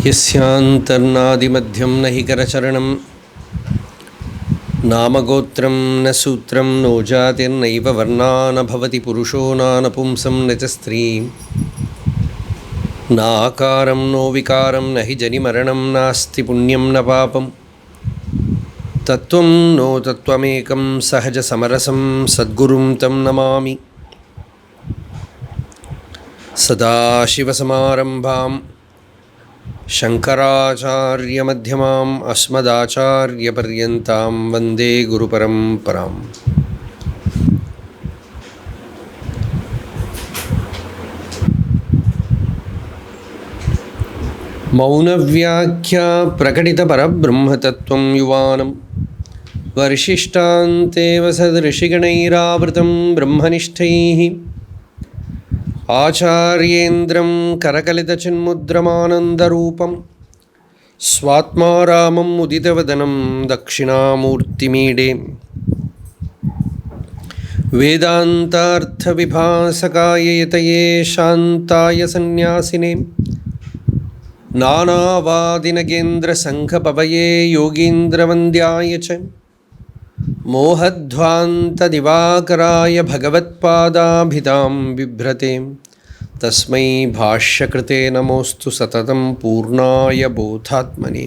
यस्यान्तर्नादिमध्यं न हि करचरणं नामगोत्रं न सूत्रं नो जातिर्नैव वर्णा न भवति पुरुषो नानपुंसं न च स्त्रीं नाकारं नो विकारं न हि जनिमरणं नास्ति पुण्यं न पापं तत्त्वं नो तत्त्वमेकं सहजसमरसं सद्गुरुं तं नमामि। सदाशिवसमारम्भां शंकराचार्यमध्यमाम् अस्मदाचार्यपर्यन्तां वन्दे गुरुपरम्पराम्। मौनव्याख्या प्रकटितपरब्रह्मतत्त्वं युवानं वर्षिष्ठान्तेव सदृशिगणैरावृतं ब्रह्मनिष्ठैः आचार्येन्द्रं करकलितचिन्मुद्रमानन्दरूपं स्वात्मा रामं मुदितवदनं दक्षिणामूर्तिमीडे वेदान्तार्थविभासकाय यतये शान्ताय सन्न्यासिने नानावादिनगेन्द्रसङ्घपवये योगीन्द्रवन्द्याय च मोहध्वान्तदिवाकराय भगवत्पादाभिधां बिभ्रते तस्मै भाष्यकृते नमोऽस्तु सततं पूर्णाय बोधात्मने।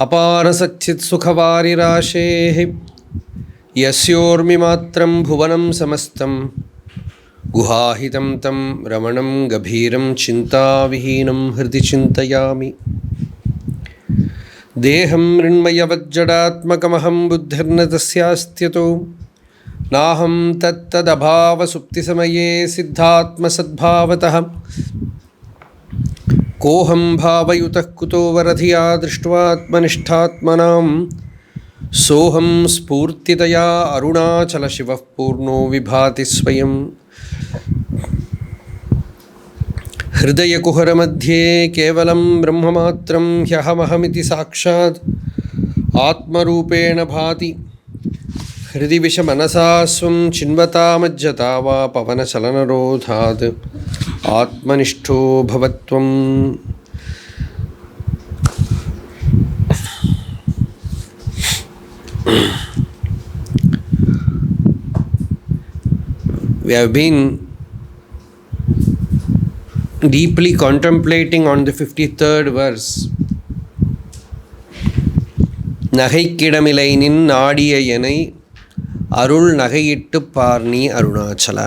अपारसच्चित्सुखवारिराशेः यस्योर्मिमात्रं भुवनं समस्तं गुहाहितं तं रमणं गभीरं चिन्ताविहीनं हृदि चिन्तयामि। देहं मृण्मयवज्जडात्मकमहं बुद्धिर्न तस्यास्त्यतो नाहं तत्तदभावसुप्तिसमये सिद्धात्मसद्भावतः कोऽहं भावयुतः कुतो वरधिया दृष्ट्वात्मनिष्ठात्मनां सोऽहं स्फूर्तितया अरुणाचलशिवः पूर्णो विभाति स्वयं हृदयकुहरमध्ये केवलं ब्रह्ममात्रं ह्यहमहमिति साक्षात् आत्मरूपेण भाति हृदि विषमनसा स्वं चिन्वतामज्जता वा पवनचलनरोधात् आत्मनिष्ठो भवत्वम्। We have been deeply contemplating on the 53rd verse. நகைக்கிடமிலை நின் நாடிய எனை அருள் நகையிட்டுப் பார்நீ Arunachal.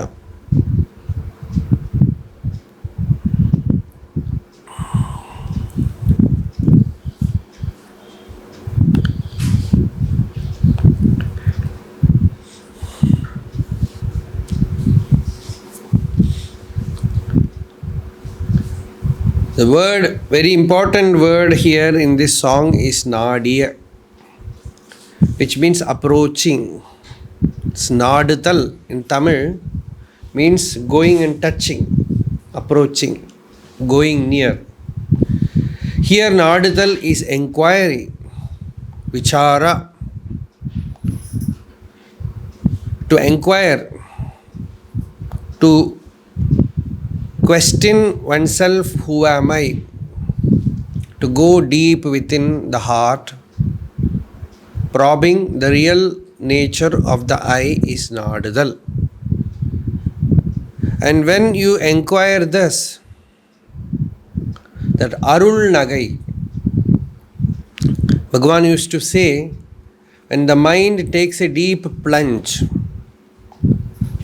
The word, very important word here in this song is Nadiya, which means approaching. It's Nadutal in Tamil means going and touching, approaching, going near. Here Nadutal is inquiry, vichara, to inquire, to question oneself, who am I? To go deep within the heart, probing the real nature of the I is Nadudal. And when you inquire this, that Arul Nagai, Bhagavan used to say, when the mind takes a deep plunge,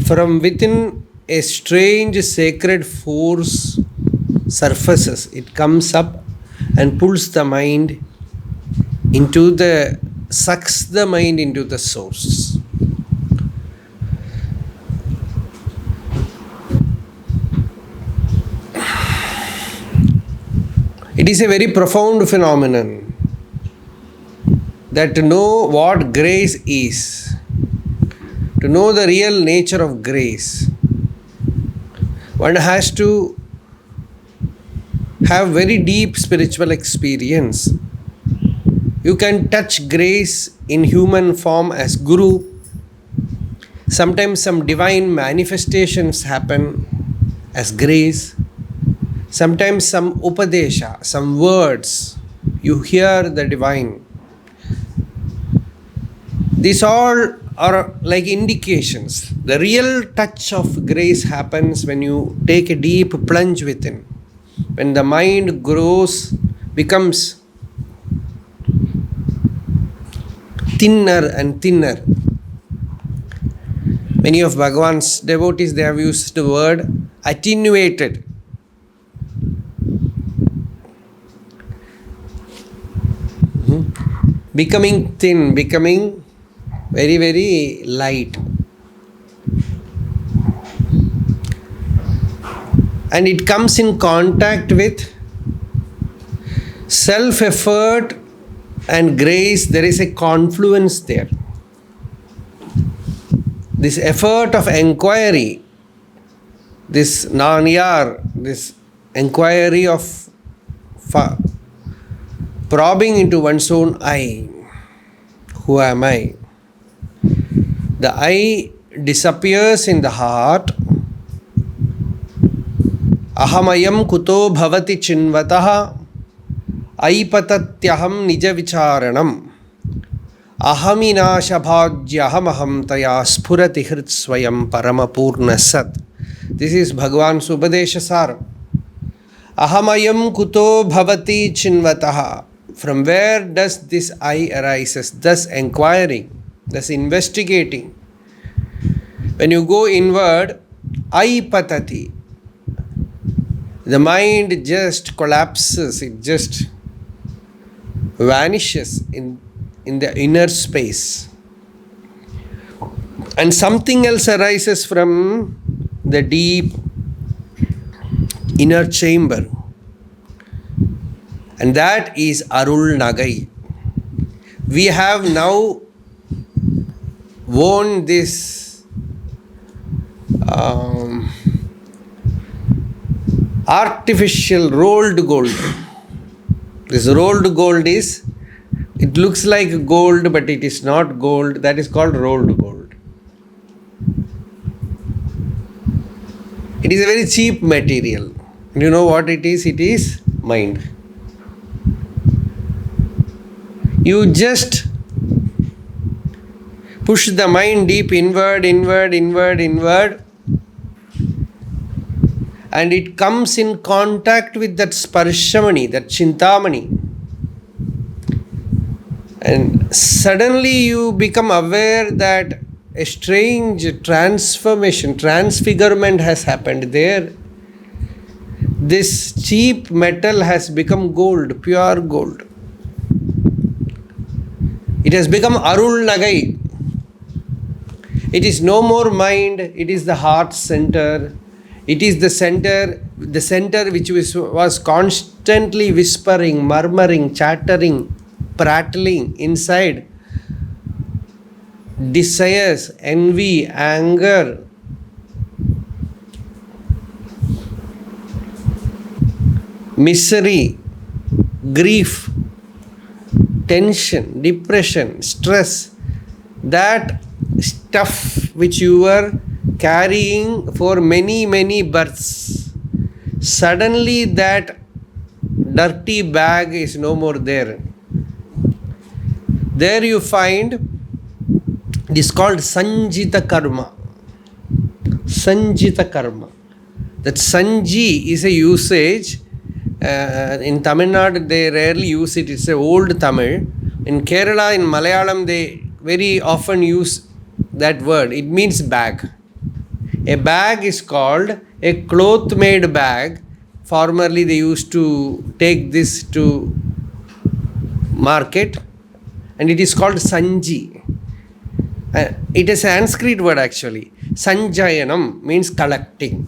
from within a strange sacred force surfaces. It comes up and pulls the mind into sucks the mind into the source. It is a very profound phenomenon that to know what grace is, to know the real nature of grace, one has to have very deep spiritual experience. You can touch grace in human form as Guru. Sometimes some divine manifestations happen as grace. Sometimes some upadesha, some words, you hear the divine. These all are like indications. The real touch of grace happens when you take a deep plunge within. When the mind grows, becomes thinner and thinner. Many of Bhagavan's devotees, they have used the word attenuated. Becoming thin, becoming very, very light. And it comes in contact with self-effort and grace. There is a confluence there. This effort of inquiry, this nanyar, this inquiry of probing into one's own I. Who am I? The I disappears in the heart. Ahamayam kuto bhavati chinvataha aipatatyaham nija vicharanam ahaminashabhadyaham taya spurati hrit swayam paramapurna sat. This is Bhagavan's Upadesha Sara. Ahamayam kuto bhavati chinvataha. From where does this I arises? Thus inquiring, thus investigating. When you go inward, aipatati. The mind just collapses, it just vanishes in the inner space. And something else arises from the deep inner chamber. And that is Arul Nagai. We have now worn this artificial rolled gold. This rolled gold is, it looks like gold but it is not gold. That is called rolled gold. It is a very cheap material. You know what it is? It is mind. You just push the mind deep inward, inward, inward, inward, and it comes in contact with that sparshamani, that chintamani. And suddenly you become aware that a strange transformation, transfigurement has happened there. This cheap metal has become gold, pure gold. It has become Arul Nagai. It is no more mind, it is the heart center. It is the center which was constantly whispering, murmuring, chattering, prattling inside. Desires, envy, anger, misery, grief, tension, depression, stress, that stuff which you were carrying for many, many births. Suddenly that dirty bag is no more there. There you find, it is called Sanjita Karma. Sanjita Karma. That Sanji is a usage. In Tamil Nadu they rarely use it. It's an old Tamil. In Kerala, in Malayalam, they very often use that word. It means bag. A bag is called a cloth made bag. Formerly they used to take this to market and it is called Sanji. It is a Sanskrit word actually. Sanjayanam means collecting.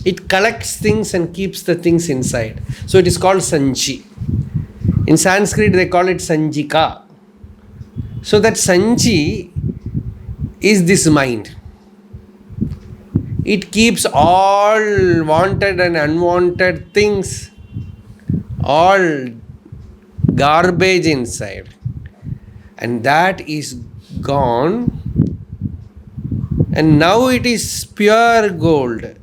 It collects things and keeps the things inside. So it is called Sanji. In Sanskrit they call it Sanjika. So that Sanji is this mind. It keeps all wanted and unwanted things, all garbage inside. And that is gone. And now it is pure gold.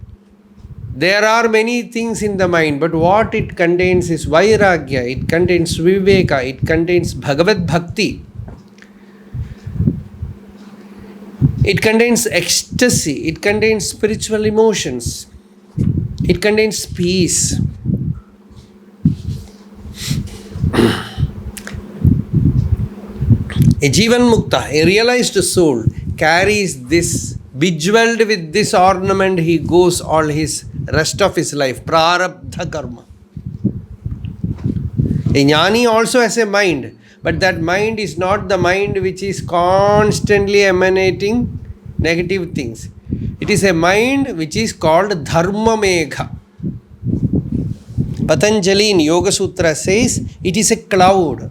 There are many things in the mind, but what it contains is Vairagya, it contains Viveka, it contains Bhagavad Bhakti, it contains ecstasy, it contains spiritual emotions, it contains peace. A Jivan Mukta, a realized soul, carries this, bejeweled with this ornament, he goes all his rest of his life. Prarabdha karma. A Jnani also has a mind, but that mind is not the mind which is constantly emanating negative things. It is a mind which is called Dharma Megha. Patanjali in Yoga Sutra says it is a cloud.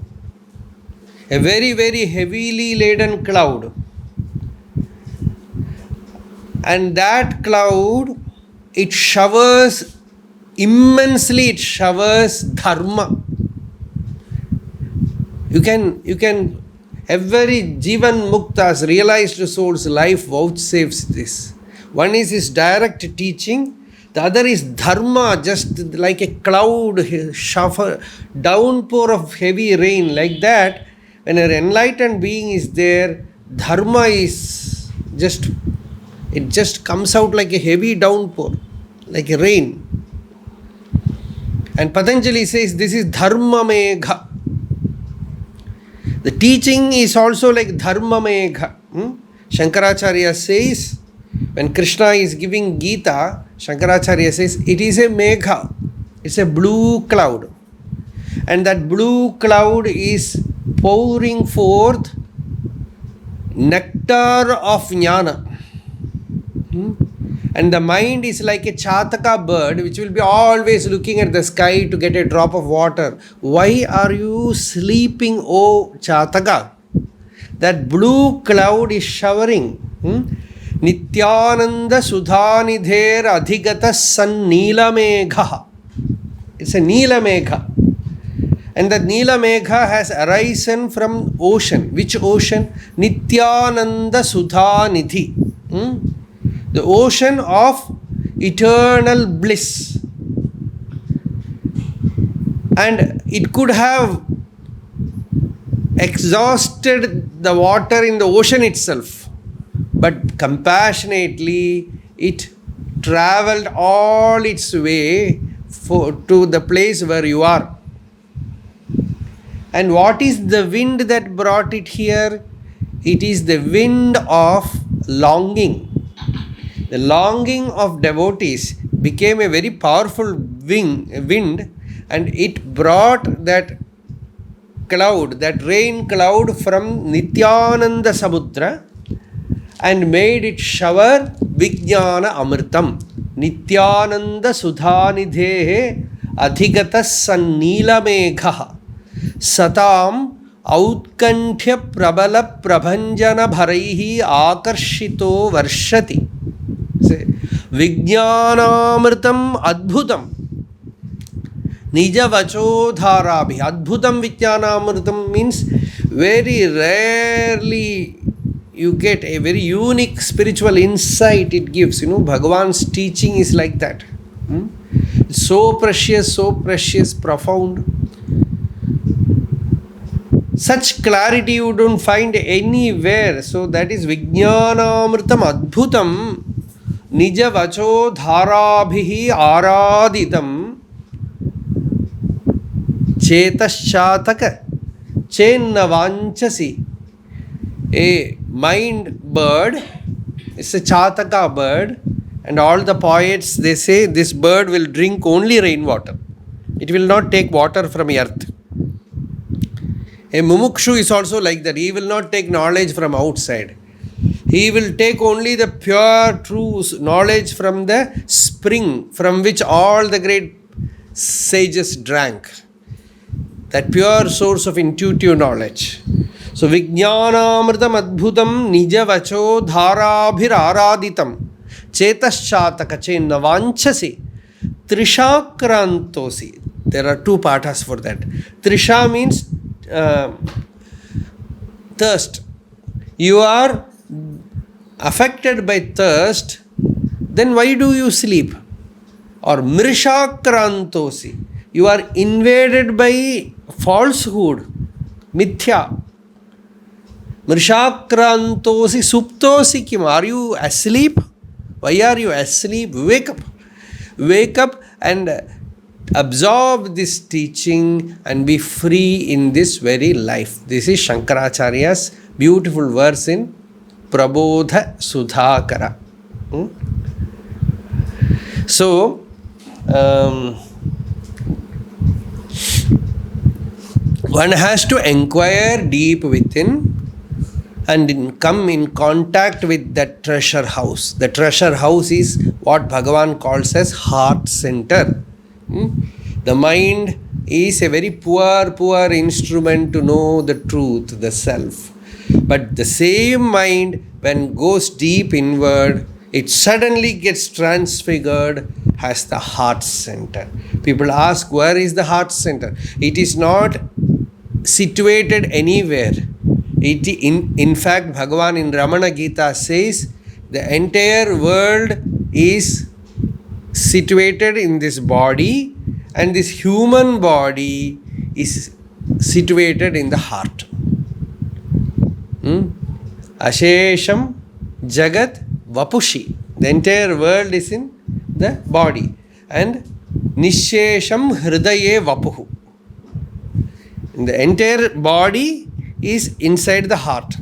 A very, very heavily laden cloud. And that cloud, it showers immensely, it showers dharma. You can every Jivan Mukta's realized soul's life vouchsafes this. One is his direct teaching, the other is dharma, just like a cloud, shower, downpour of heavy rain, like that. When an enlightened being is there, dharma is just, it just comes out like a heavy downpour, like a rain. And Patanjali says this is Dharma Megha. The teaching is also like Dharma Megha. Shankaracharya says, when Krishna is giving Gita, Shankaracharya says it is a Megha, it's a blue cloud. And that blue cloud is pouring forth nectar of jnana. And the mind is like a Chataka bird which will be always looking at the sky to get a drop of water. Why are you sleeping, O Chataka? That blue cloud is showering. Nityananda Sudhanidher Adhigata San Neela Megha. It's a Neela Megha. And that Neela Megha has arisen from ocean. Which ocean? Nityananda Sudhanidhi. The ocean of eternal bliss. And it could have exhausted the water in the ocean itself, but compassionately it traveled all its way to the place where you are. And what is the wind that brought it here? It is the wind of longing. The longing of devotees became a very powerful wind, and it brought that cloud, that rain cloud from Nityananda Samudra and made it shower Vijnana Amritam. Nityananda Sudhanidhehe Adhigata Sanneela Megha Satam Outkanthya Prabala Prabhanjana Bharaihi Akarshito Varshati. Vijnanamritam Adbhutam Nija Vacho Dharabhi. Adbhutam Vijnanamritam means very rarely you get a very unique spiritual insight it gives. Bhagavan's teaching is like that. So precious, profound. Such clarity you don't find anywhere. So that is Vijnanamritam Adbhutam Nija Vacho Dharabhihi Araditam Chetaschataka Chenna Vanchasi. A mind bird, it's a Chataka bird, and all the poets, they say this bird will drink only rainwater. It will not take water from earth. A mumukshu is also like that. He will not take knowledge from outside. He will take only the pure, true knowledge from the spring from which all the great sages drank. That pure source of intuitive knowledge. So, Vijnanamritam Adbhutam Nija Vacho Dharabhir Araditam Chetaschataka Chenna Vanchasi Trishakrantosi. There are two pathas for that. Trisha means thirst. You are affected by thirst, then why do you sleep? or mrishakrantosi. You are invaded by falsehood, mithya. Mrishakrantosi suptosi kim. Are you asleep? Why are you asleep? Wake up. Wake up and absorb this teaching and be free in this very life. This is Shankaracharya's beautiful verse in Prabodha Sudhakara. So, one has to inquire deep within and come in contact with that treasure house. The treasure house is what Bhagavan calls as heart center. The mind is a very poor instrument to know the truth, the self. But the same mind, when goes deep inward, it suddenly gets transfigured as the heart center. People ask, where is the heart center? It is not situated anywhere. In fact, Bhagavan in Ramana Gita says, the entire world is situated in this body, and this human body is situated in the heart. Ashesham Jagat Vapushi. The entire world is in the body. And Nishesham Hridaye Vapuhu. The entire body is inside the heart.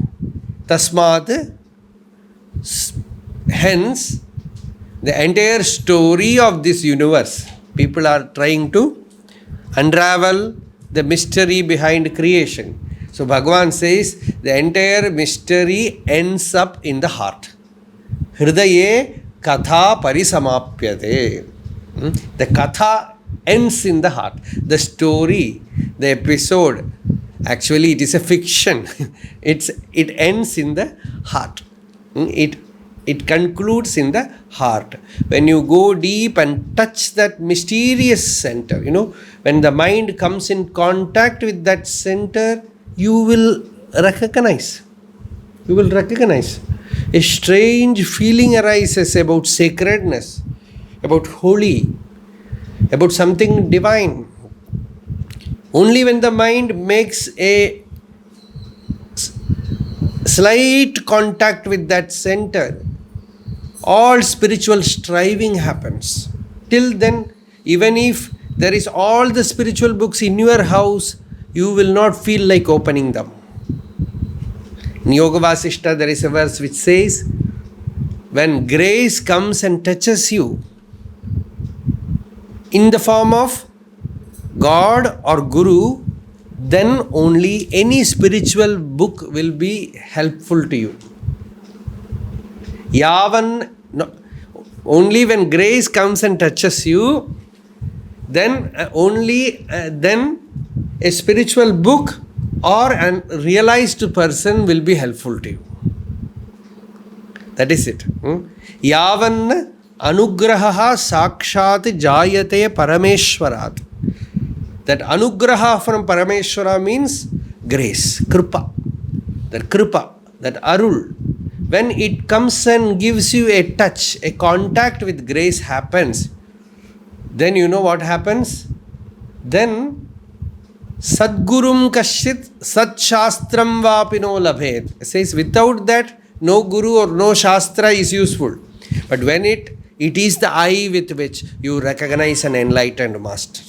Tasmat, hence, the entire story of this universe, people are trying to unravel the mystery behind creation. So Bhagavan says the entire mystery ends up in the heart. Hridaye katha parisamapyate. The katha ends in the heart. The story, the episode, actually it is a fiction. It ends in the heart. It concludes in the heart. When you go deep and touch that mysterious center, when the mind comes in contact with that center, you will recognize. A strange feeling arises about sacredness, about holy, about something divine. Only when the mind makes a slight contact with that center, all spiritual striving happens. Till then, even if there is all the spiritual books in your house, you will not feel like opening them. In Yoga Vasishta, there is a verse which says, when grace comes and touches you in the form of God or Guru, then only any spiritual book will be helpful to you. Only when grace comes and touches you, then then a spiritual book or a realized person will be helpful to you. That is it. Yavan anugraha sakshat jayate parameshwarat. That anugraha from Parameshwara means grace, kripa. That arul. When it comes and gives you a touch, a contact with grace happens, then you know what happens? Then Sadgurum Kashit Sat Shastram Vapino Labhet. It says without that, no Guru or no Shastra is useful. But when it is the eye with which you recognize an enlightened master.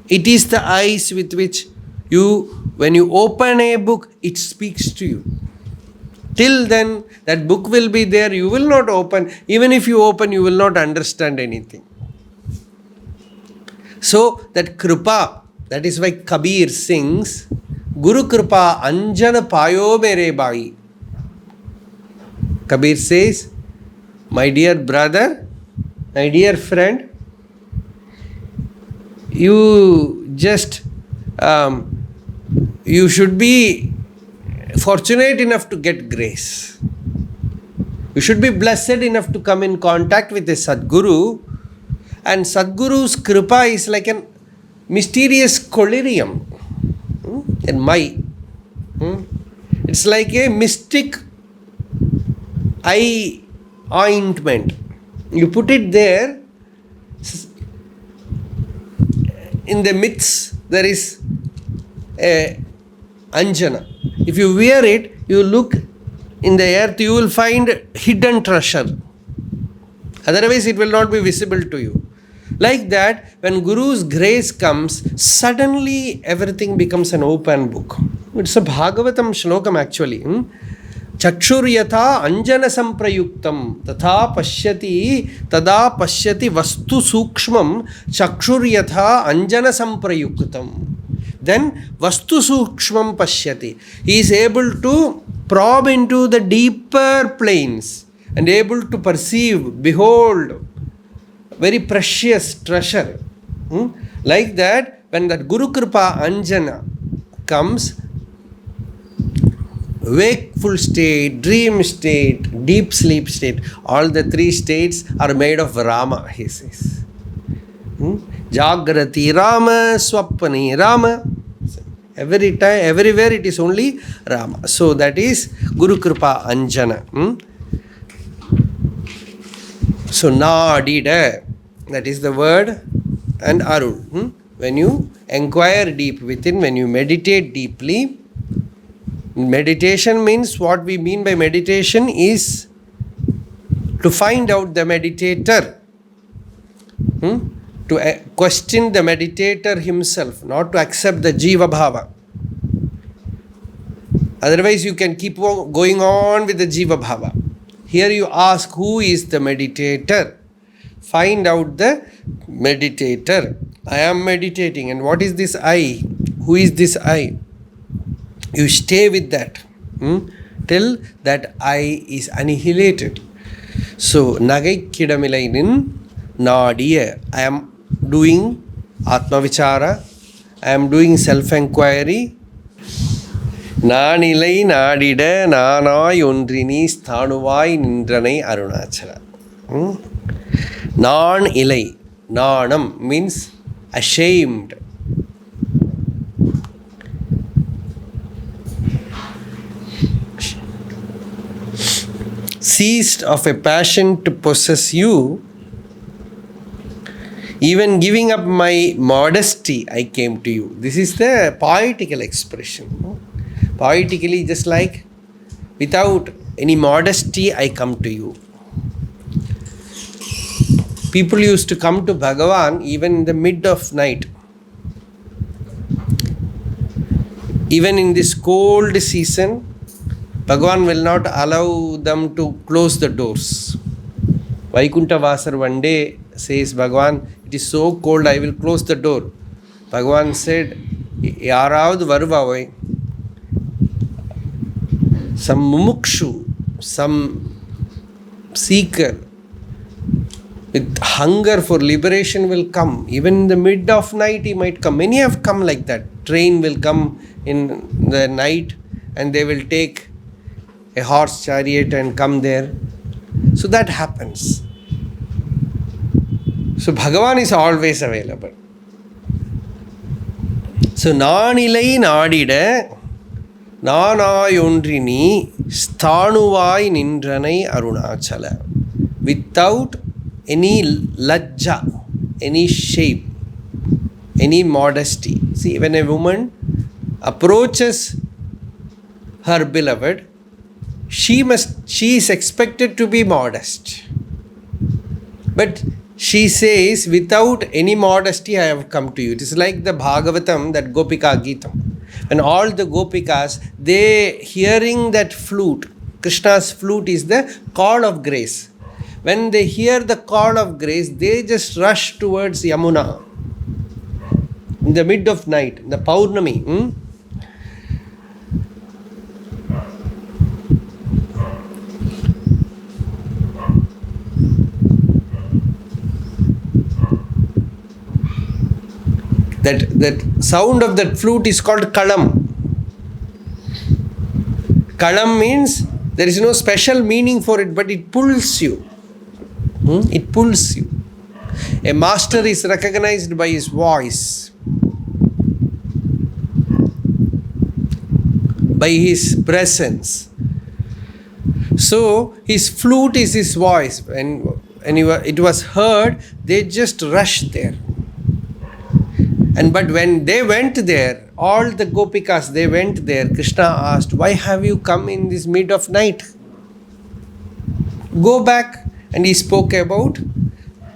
It is the eyes with which when you open a book, it speaks to you. Till then, that book will be there, you will not open. Even if you open, you will not understand anything. So, that kripa, that is why Kabir sings, Guru kripa anjana payo mere bai. Kabir says, my dear brother, my dear friend, you just, you should be fortunate enough to get grace. You should be blessed enough to come in contact with a Sadguru, and Sadguru's kripa is like a mysterious collyrium. It's like a mystic eye ointment. You put it there, in the myths there is a Anjana. If you wear it, you look in the earth, you will find hidden treasure. Otherwise, it will not be visible to you. Like that, when Guru's grace comes, suddenly everything becomes an open book. It's a Bhagavatam shlokam actually. Chakshuryatha anjana samprayuktam tatha pashyati tada pashyati vastu sukshmam chakshuryatha anjana samprayuktam. Then vastu sukshmam pashyati. He is able to probe into the deeper planes and able to perceive, behold, very precious treasure. Like that, when that Guru Kripa Anjana comes, wakeful state, dream state, deep sleep state, all the three states are made of Rama, he says. Jagrati Rama, Swapani Rama. Every time, everywhere it is only Rama. So that is Guru Kripa Anjana. So Nadida, that is the word, and Arul. When you inquire deep within, when you meditate deeply, meditation means, what we mean by meditation is to find out the meditator, to question the meditator himself, not to accept the Jiva Bhava. Otherwise you can keep going on with the Jiva Bhava. Here you ask, who is the meditator? Find out the meditator. I am meditating, and what is this I? Who is this I? You stay with that till that I is annihilated. So, Nagai Kidamilainin Nadiya. I am doing Atma Vichara. I am doing self-enquiry. Nanilai Nadida Nanai Undrini Sthanuvai Nindranai Arunachala. Nan ilai. Nanam means ashamed. Ceased of a passion to possess you, even giving up my modesty, I came to you. This is the poetical expression. Poetically, just like, without any modesty, I come to you. People used to come to Bhagavan even in the mid of night. Even in this cold season, Bhagavan will not allow them to close the doors. Vaikuntha Vasar one day says, Bhagavan, it is so cold, I will close the door. Bhagavan said, Yaravadu Varuvavai. Some mumukshu, some seeker with hunger for liberation will come. Even in the mid of night he might come. Many have come like that. Train will come in the night and they will take a horse chariot and come there. So that happens. So Bhagavan is always available. So Nanilai Nadida Nanayondrini Sthanuvai Nindranai Arunachala. Without any lajja, any shape, any modesty. See, when a woman approaches her beloved, she is expected to be modest. But she says, without any modesty, I have come to you. It is like the Bhagavatam, that Gopika Geetam. And all the Gopikas, they hearing that flute, Krishna's flute is the call of grace. When they hear the call of grace, they just rush towards Yamuna in the mid of night, the Paurnami. That sound of that flute is called Kalam. Kalam means there is no special meaning for it, but it pulls you. It pulls you. A master is recognized by his voice, by his presence. So his flute is his voice. And it was heard, they just rushed there. And but when they went there, all the gopikas, they went there. Krishna asked, why have you come in this mid of night? Go back. And he spoke about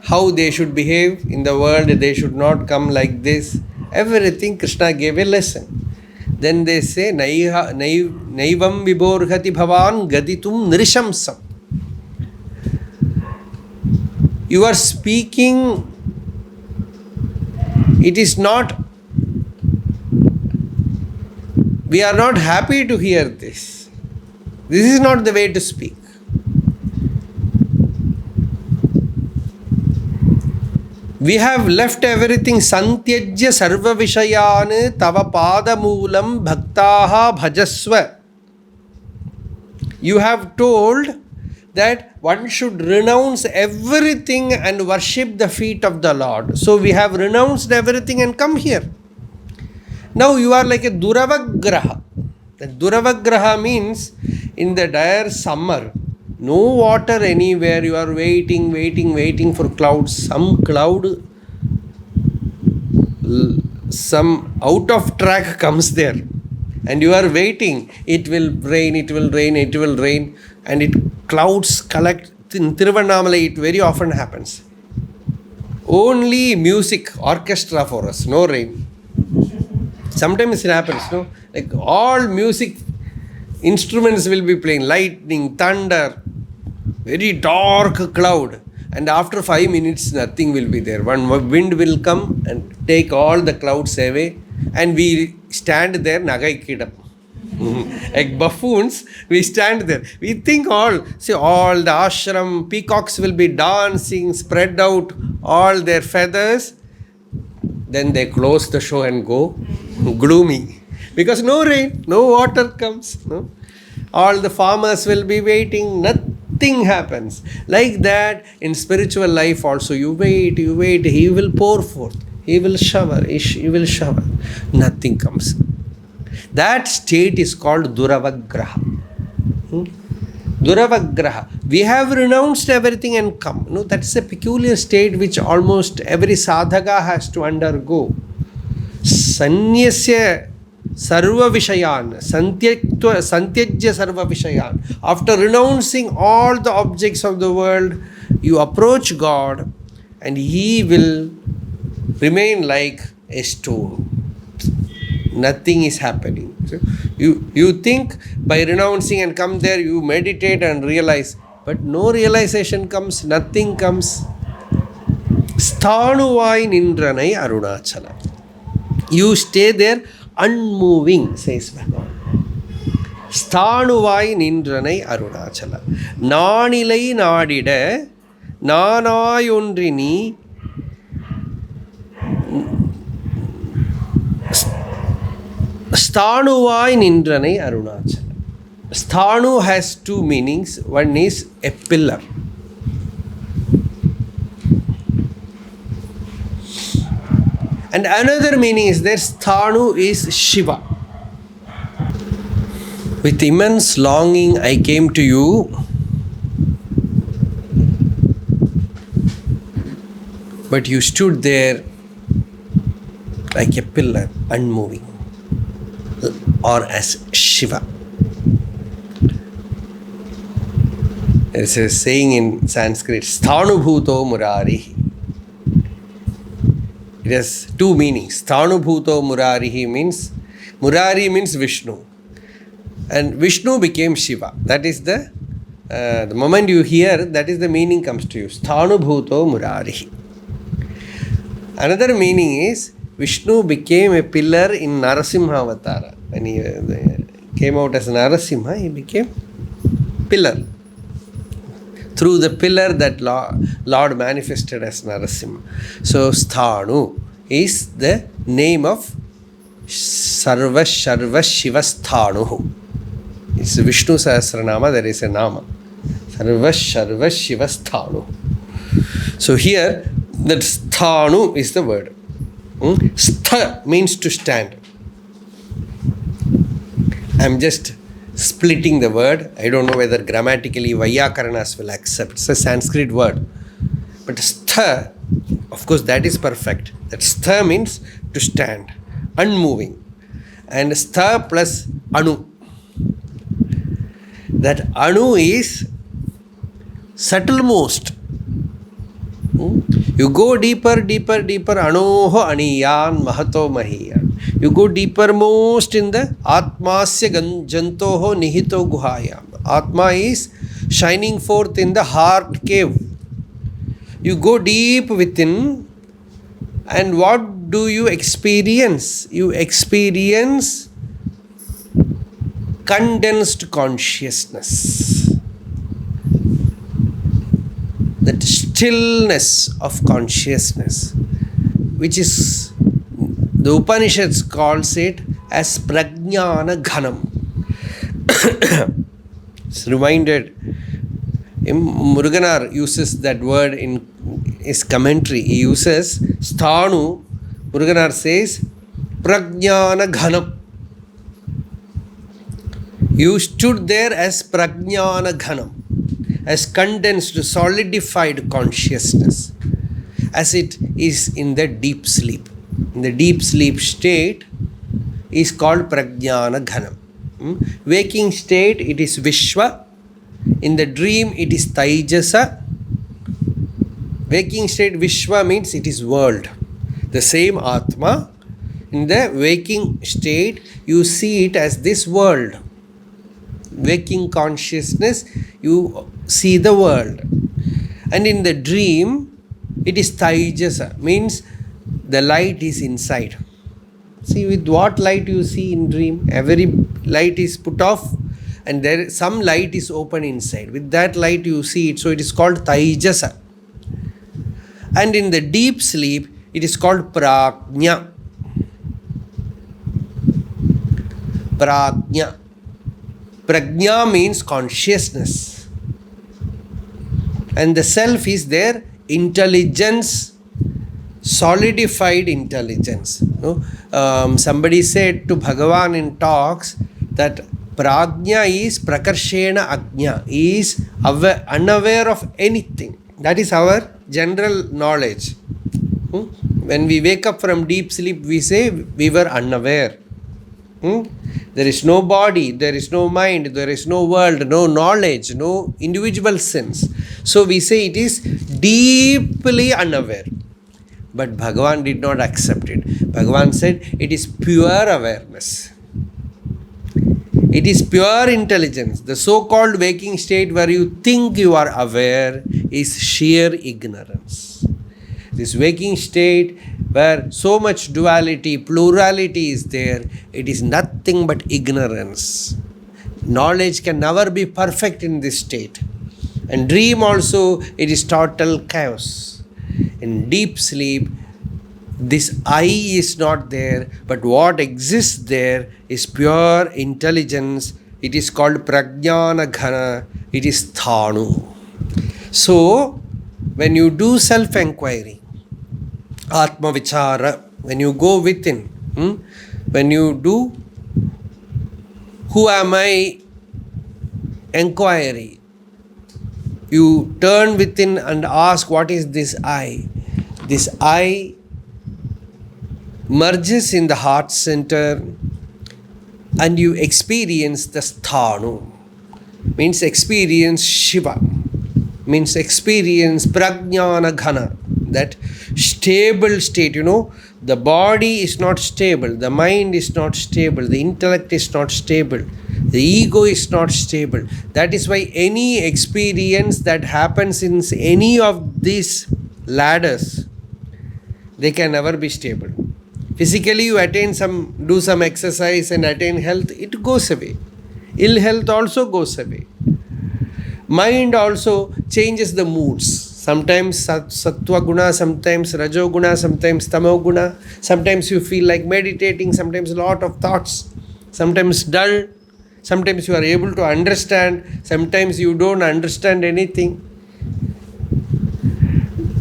how they should behave in the world. They should not come like this. Everything Krishna gave a lesson. Then they say, Naivam vibhorhati bhavan gaditum nrishamsam. You are speaking, it is not, we are not happy to hear this. This is not the way to speak. We have left everything. Santyajya sarva vishayan tava pada moolam bhaktaha bhajasva. You have told that one should renounce everything and worship the feet of the Lord. So we have renounced everything and come here. Now you are like a Duravagraha. Duravagraha means in the dire summer, no water anywhere, you are waiting for clouds. Some cloud, some out of track comes there. And you are waiting. It will rain. And clouds collect. In Tiruvannamalai, it very often happens. Only music, orchestra for us, no rain. Sometimes it happens, no? Like all music instruments will be playing, lightning, thunder, very dark cloud, and after 5 minutes nothing will be there. One wind will come and take all the clouds away, and we stand there nagaikidam. Like buffoons, we stand there. We think all the ashram, peacocks will be dancing, spread out all their feathers. Then they close the show and go gloomy. Because no rain, no water comes. No? All the farmers will be waiting, nothing happens. Like that, in spiritual life also, you wait, he will pour forth, he will shower, nothing comes. That state is called Duravagraha. Duravagraha. We have renounced everything and come. No, that's a peculiar state which almost every sadhaka has to undergo. Sanyasya sarva vishayan, santyajya sarva vishayan. After renouncing all the objects of the world, you approach God and He will remain like a stone. Nothing is happening. So you think by renouncing and come there, you meditate and realize, but no realization comes, nothing comes. Sthanuvai nindranai arunachala. You stay there unmoving, says Bhagavan. Sthanuvai nindranai arunachala. Nanilai nadida nanayondrini Sthanuvai nindranai arunachala. Sthanu has two meanings. One is a pillar. And another meaning is there, Sthanu is Shiva. With immense longing I came to you, but you stood there like a pillar, unmoving, or as Shiva. There is a saying in Sanskrit, Sthanubhuto Murarihi. It has two meanings. Sthanubhuto Murarihi means, Murari means Vishnu. And Vishnu became Shiva. That is the moment you hear, that is the meaning comes to you. Sthanubhuto Murarihi. Another meaning is, Vishnu became a pillar in Narasimha Avatara. When he came out as Narasimha, he became pillar. Through the pillar that Lord manifested as Narasimha. So Sthanu is the name of Sarva Sharva Shiva Sthanu. It's Vishnu Sahasranama, there is a Nama. Sarva Sharva Shiva Sthanu. So here, that Sthanu is the word. Stha means to stand. I am just splitting the word. I don't know whether grammatically Vaiyakaranas will accept. It's a Sanskrit word. But Stha Of course, that is perfect. That stha means to stand, unmoving. And stha plus anu. That anu is subtlemost. You go deeper, deeper, deeper. Anoho aniyan mahato mahiyan. You go deeper most in the atmasya jantoho nihito guhayam. Atma is shining forth in the heart cave. You go deep within, and what do you experience? You experience condensed consciousness. That stillness of consciousness, which is, the Upanishads calls it as prajnana ghanam. It's reminded, Muruganar uses that word in his commentary. He uses sthanu. Muruganar says prajnana ghanam. You stood there as prajnana ghanam, as condensed, solidified consciousness, as it is in the deep sleep. In the deep sleep state is called prajnana ghanam. Waking state, it is Vishwa. In the dream, it is Taijasa. Waking state, Vishwa means it is world. The same Atma. In the waking state, you see it as this world. Waking consciousness, you see the world. And in the dream, it is Taijasa, means the light is inside. See, with what light you see in dream? Every light is put off, and there some light is open inside. With that light you see it, so it is called Taijasa. And in the deep sleep, it is called Prajna. Prajna. Prajna means consciousness. And the self is there, intelligence, solidified intelligence. Somebody said to Bhagavan in talks that Prajna is Prakarshena Ajna, is unaware of anything. That is our general knowledge. When we wake up from deep sleep, we say we were unaware. There is no body, there is no mind, there is no world, no knowledge, no individual sense. So we say it is deeply unaware. But Bhagavan did not accept it. Bhagavan said it is pure awareness. It is pure intelligence. The so-called waking state where you think you are aware is sheer ignorance. This waking state where so much duality, plurality is there, it is nothing but ignorance. Knowledge can never be perfect in this state. And dream also, it is total chaos. In deep sleep, this I is not there, but what exists there is pure intelligence. It is called Prajnana Ghana. It is Thanu. So, when you do self-enquiry, Atma Vichara, when you go within, when you do who am I inquiry, you turn within and ask what is this I. This I merges in the heart center and you experience the sthanu. Means experience Shiva. Means experience Prajnana Ghana. That stable state, the body is not stable, the mind is not stable, the intellect is not stable, the ego is not stable. That is why any experience that happens in any of these ladders, they can never be stable. Physically you do some exercise and attain health, it goes away. Ill health also goes away. Mind also changes the moods. Sometimes sattva guna, sometimes rajo guna, sometimes tamo guna. Sometimes you feel like meditating, sometimes a lot of thoughts, sometimes dull, sometimes you are able to understand, sometimes you don't understand anything.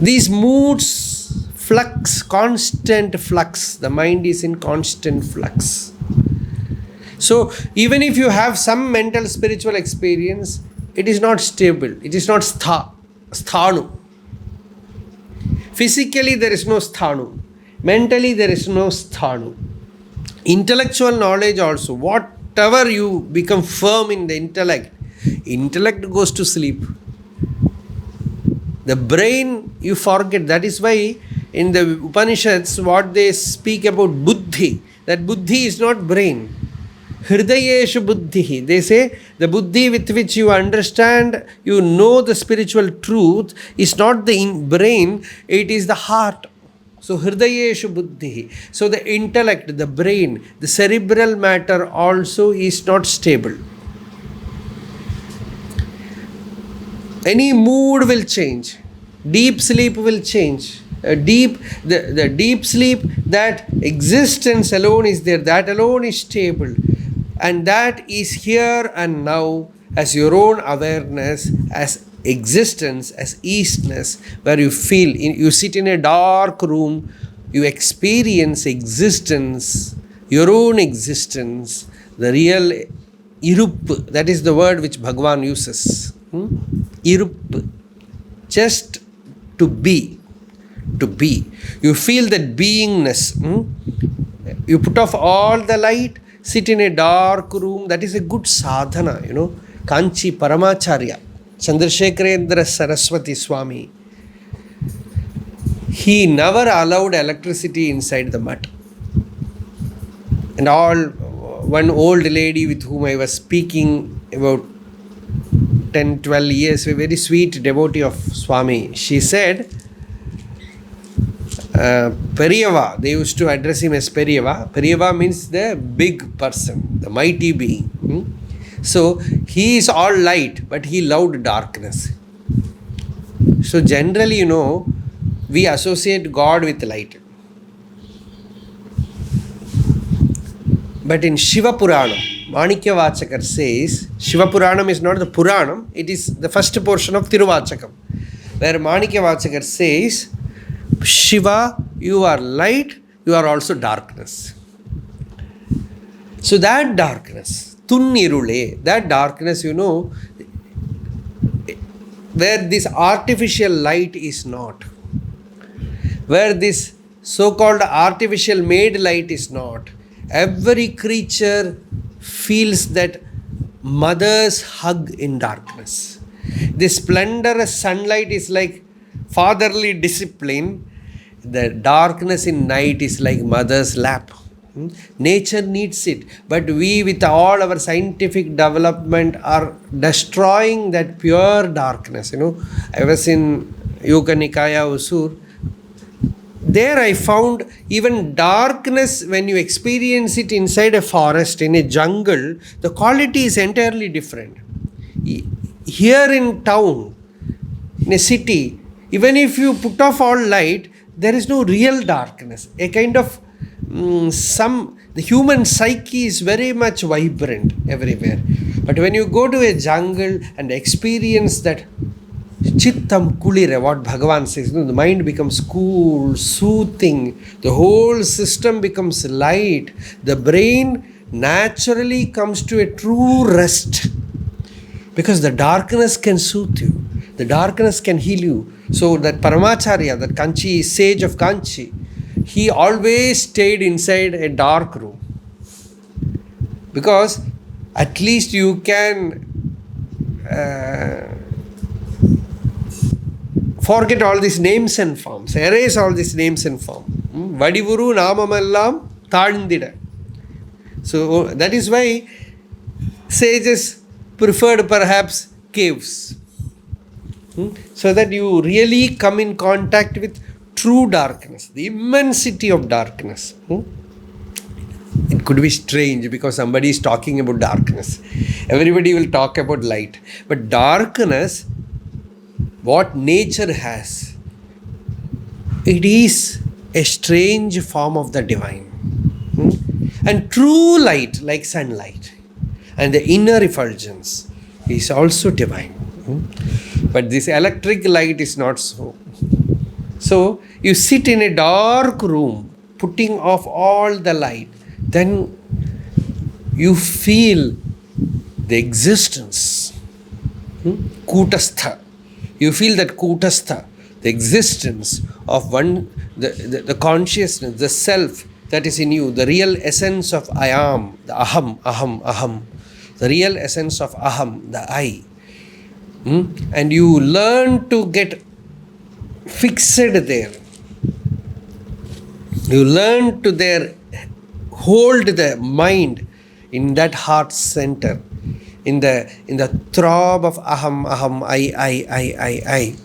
These moods flux, constant flux. The mind is in constant flux. So even if you have some mental spiritual experience, it is not stable. It is not sthanu. Physically, there is no sthanu. Mentally, there is no sthanu. Intellectual knowledge also, whatever you become firm in the intellect goes to sleep. The brain, you forget. That is why in the Upanishads, what they speak about buddhi, that buddhi is not brain. Hridayeshu buddhi. They say the buddhi with which you understand, you know the spiritual truth is not the brain, it is the heart. So hridayeshu buddhi. So the intellect, the brain, the cerebral matter also is not stable. Any mood will change. Deep sleep will change. The deep sleep, that existence alone is there. That alone is stable. And that is here and now as your own awareness, as existence, as eastness, where you feel, you sit in a dark room, you experience existence, your own existence, the real irup, that is the word which Bhagavan uses. Irup, just to be. You feel that beingness. You put off all the light, sit in a dark room. That is a good sadhana, Kanchi Paramacharya, Chandrasekharendra Saraswati Swami. He never allowed electricity inside the mutt. And one old lady with whom I was speaking about 10-12 years, a very sweet devotee of Swami, she said, Periyava, they used to address him as Periyava. Periyava means the big person, the mighty being. So he is all light, but he loved darkness. So generally, we associate God with light. But in Shiva Puranam, Manikya Vachakar says, Shiva Puranam is not the Puranam, it is the first portion of Tiruvachakam, where Manikya Vachakar says, Shiva, you are light, you are also darkness. So that darkness, Tunnirule, that darkness, where this artificial light is not, where this so-called artificial made light is not, every creature feels that mother's hug in darkness. The splendorous sunlight is like fatherly discipline. The darkness in night is like mother's lap. Nature needs it, but we with all our scientific development are destroying that pure darkness. I was in Yoga Nikaya Usur. There I found even darkness, when you experience it inside a forest, in a jungle, the quality is entirely different. Here in town, in a city, even if you put off all light, there is no real darkness. A kind of the human psyche is very much vibrant everywhere. But when you go to a jungle and experience that Chittam Kulire, what Bhagavan says, the mind becomes cool, soothing, the whole system becomes light, the brain naturally comes to a true rest. Because the darkness can soothe you, the darkness can heal you. So that Paramacharya, that Kanchi, sage of Kanchi, he always stayed inside a dark room. Because at least you can forget all these names and forms, erase all these names and forms. Vadivuru namamallam thalindida. So that is why sages preferred perhaps caves. So that you really come in contact with true darkness, the immensity of darkness. It could be strange because somebody is talking about darkness. Everybody will talk about light. But darkness, what nature has, it is a strange form of the divine. And true light, like sunlight, and the inner effulgence is also divine. But this electric light is not so. So you sit in a dark room, putting off all the light, then you feel the existence. Kutastha. You feel that Kutastha, the existence of the consciousness, the self that is in you, the real essence of I am, the aham, the real essence of aham, the I. And you learn to get fixed there. You learn to hold the mind in that heart center, in the throb of aham, I.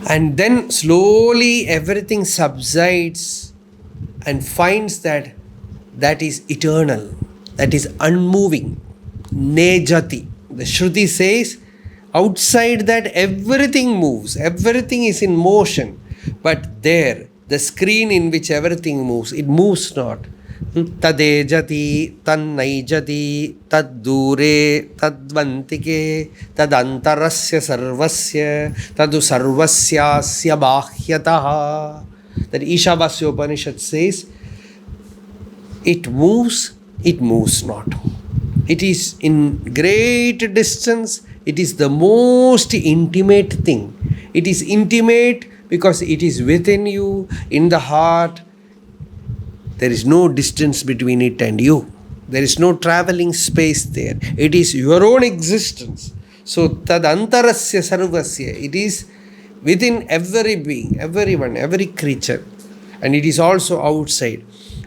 And then slowly everything subsides and finds that is eternal, that is unmoving, nejati. The Shruti says, outside that everything moves, everything is in motion, but there, the screen in which everything moves, it moves not. Tadejati, tannaijati, taddure, tadvantike, tadantarasya sarvasya, tadu sarvasyasya bahyataha. That Ishavasya Upanishad says, it moves not. It is in great distance. It is the most intimate thing. It is intimate because it is within you, in the heart. There is no distance between it and you. There is no traveling space there. It is your own existence. So, tadantarasya sarvasya. It is within every being, everyone, every creature. And it is also outside.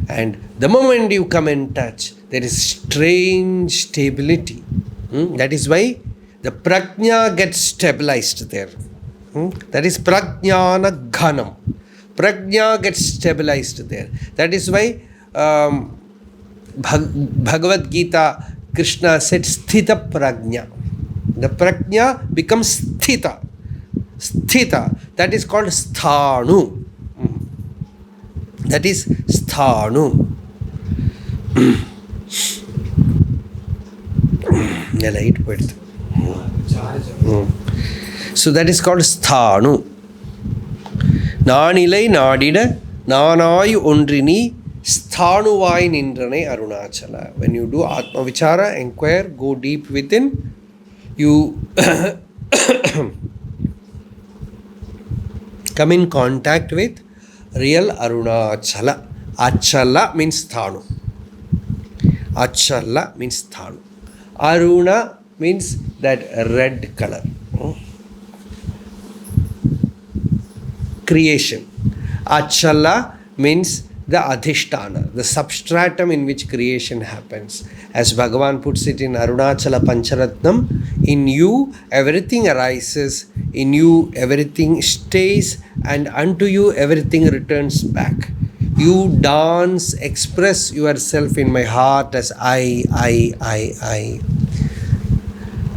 And the moment you come in touch, there is strange stability. That is why the prajna gets stabilized there. That is prajnana ghanam. Prajna gets stabilized there. That is why Bhagavad Gita, Krishna said sthita prajna. The prajna becomes sthita. Sthita. That is called sthanu. That is sthanu. So that is called sthanu. Nanilai nadida nanai ondrini sthanuvai nindrane arunachala. When you do Atma Vichara, inquire, go deep within, you come in contact with real Arunachala. Achala means sthanu. Achala means sthanu. Aruna means that red color. Creation. Achala means the adhishtana, the substratum in which creation happens. As Bhagavan puts it in Arunachala Pancharatnam, in you everything arises, in you everything stays, and unto you everything returns back. You dance, express yourself in my heart as I.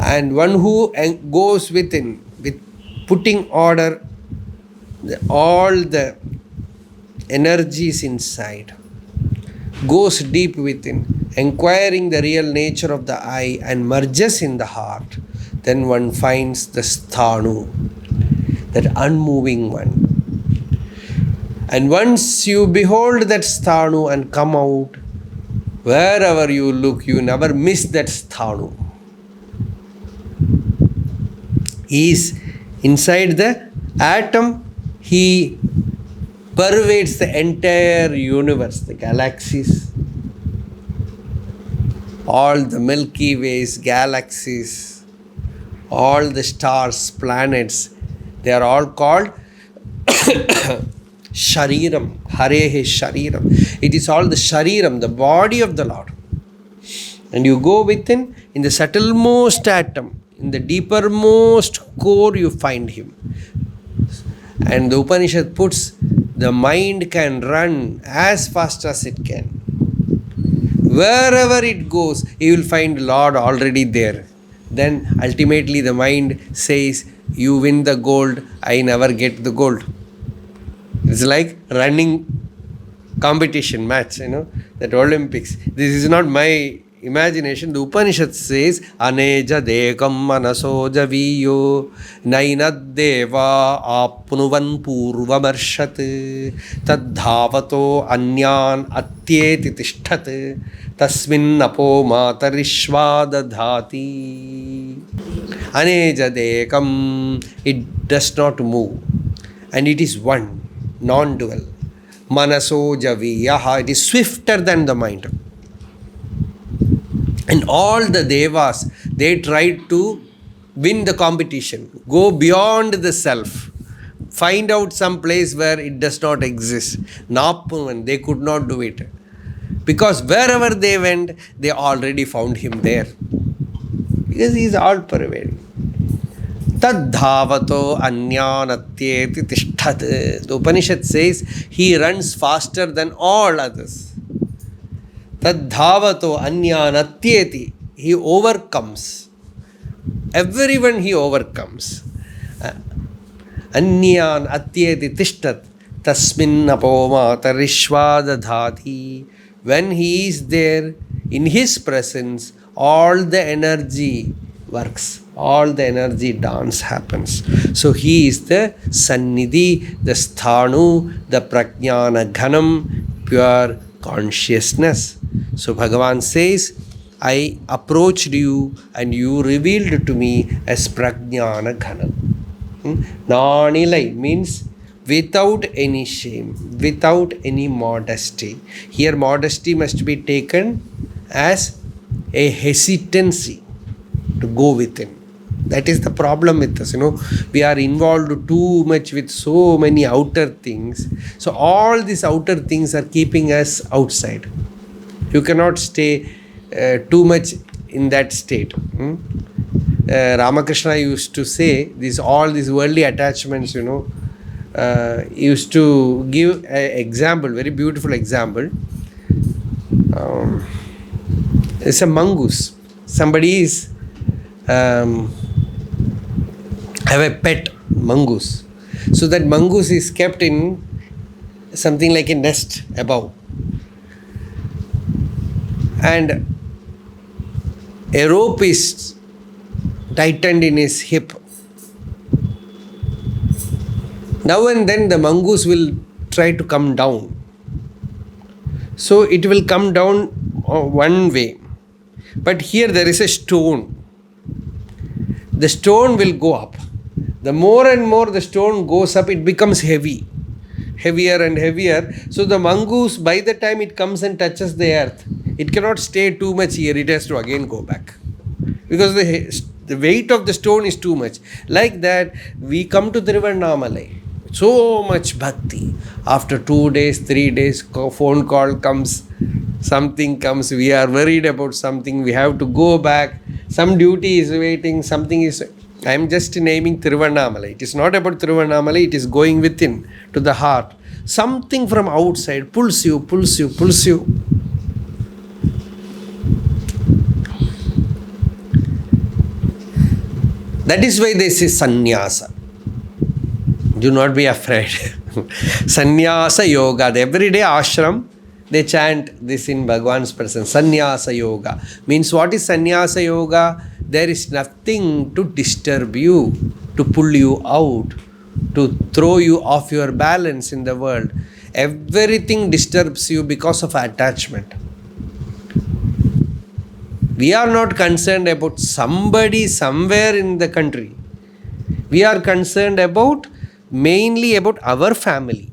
And one who goes within, with putting order, all the energies inside, goes deep within, inquiring the real nature of the I and merges in the heart, then one finds the sthanu, that unmoving one. And once you behold that sthanu and come out, wherever you look, you never miss that sthanu. He is inside the atom. He pervades the entire universe, the galaxies, all the Milky Ways, galaxies, all the stars, planets. They are all called Shariram, Harehe Shariram. It is all the Shariram, the body of the Lord. And you go within, in the subtlemost atom, in the deepermost core, you find Him. And the Upanishad puts, the mind can run as fast as it can. Wherever it goes, you will find Lord already there. Then ultimately the mind says, you win the gold, I never get the gold. It's like running competition match, that Olympics. This is not my imagination. The Upanishad says, Aneja dekam manaso javiyo nainadeva apnuvan purvamarshat tadhavato anyan atyeti tishtat tasmin apo matarishvadadhati. Aneja dekam, it does not move, and it is one, non-dual. Manaso javiyaha, it is swifter than the mind. And all the devas, they tried to win the competition, go beyond the self, find out some place where it does not exist. Napuvan, they could not do it. Because wherever they went, they already found him there. Because he is all pervading. Tadhavato anyanatyeti tishthat. The Upanishad says he runs faster than all others. Tadhavato anyanatyeti. He overcomes. Everyone he overcomes. Anyan atyeti tishtat. Tasmin apomatarishvadadhati. When he is there, in his presence, all the energy works. All the energy dance happens. So he is the Sannidhi, the Sthanu, the Prajnana Ghanam, pure consciousness. So Bhagavan says, I approached you and you revealed to me as Prajnana Ghanam. Nanilai means without any shame, without any modesty. Here modesty must be taken as a hesitancy to go within. That is the problem with us, we are involved too much with so many outer things. So all these outer things are keeping us outside. You cannot stay too much in that state. Ramakrishna used to say, all these worldly attachments, used to give an example, very beautiful example. It's a mongoose. Somebody is have a pet mongoose. So that mongoose is kept in something like a nest above. And a rope is tightened in his hip. Now and then the mongoose will try to come down. So it will come down one way. But here there is a stone. The stone will go up. The more and more the stone goes up, it becomes heavy. Heavier and heavier. So the mongoose, by the time it comes and touches the earth, it cannot stay too much here. It has to again go back. Because the weight of the stone is too much. Like that, we come to Tiruvannamalai. So much bhakti. After 2 days, 3 days, phone call comes, something comes, we are worried about something, we have to go back, some duty is waiting, something is... I am just naming Tiruvannamalai. It is not about Tiruvannamalai, it is going within, to the heart. Something from outside pulls you. That is why they say sannyasa. Do not be afraid. Sannyasa yoga. The everyday ashram, they chant this in Bhagavan's presence. Sannyasa yoga. Means what is sannyasa yoga? There is nothing to disturb you, to pull you out, to throw you off your balance in the world. Everything disturbs you because of attachment. We are not concerned about somebody somewhere in the country. We are concerned mainly about our family.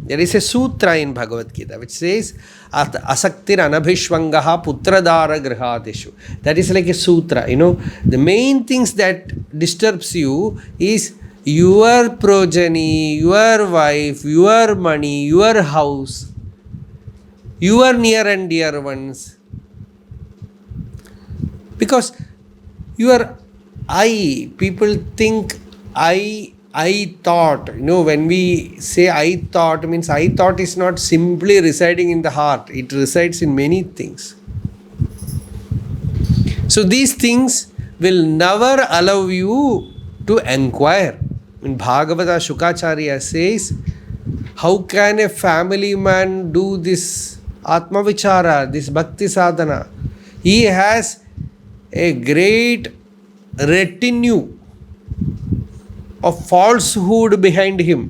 There is a sutra in Bhagavad Gita which says, Asaktir anabhishvangaha putradara grihadeshu. That is like a sutra. The main things that disturbs you is your progeny, your wife, your money, your house, your near and dear ones. Because your I, people think I thought, when we say I thought, means I thought is not simply residing in the heart, it resides in many things. So these things will never allow you to inquire. In Bhagavata, Shukacharya says, how can a family man do this Atma Vichara, this Bhakti Sadhana? He has a great retinue of falsehood behind him.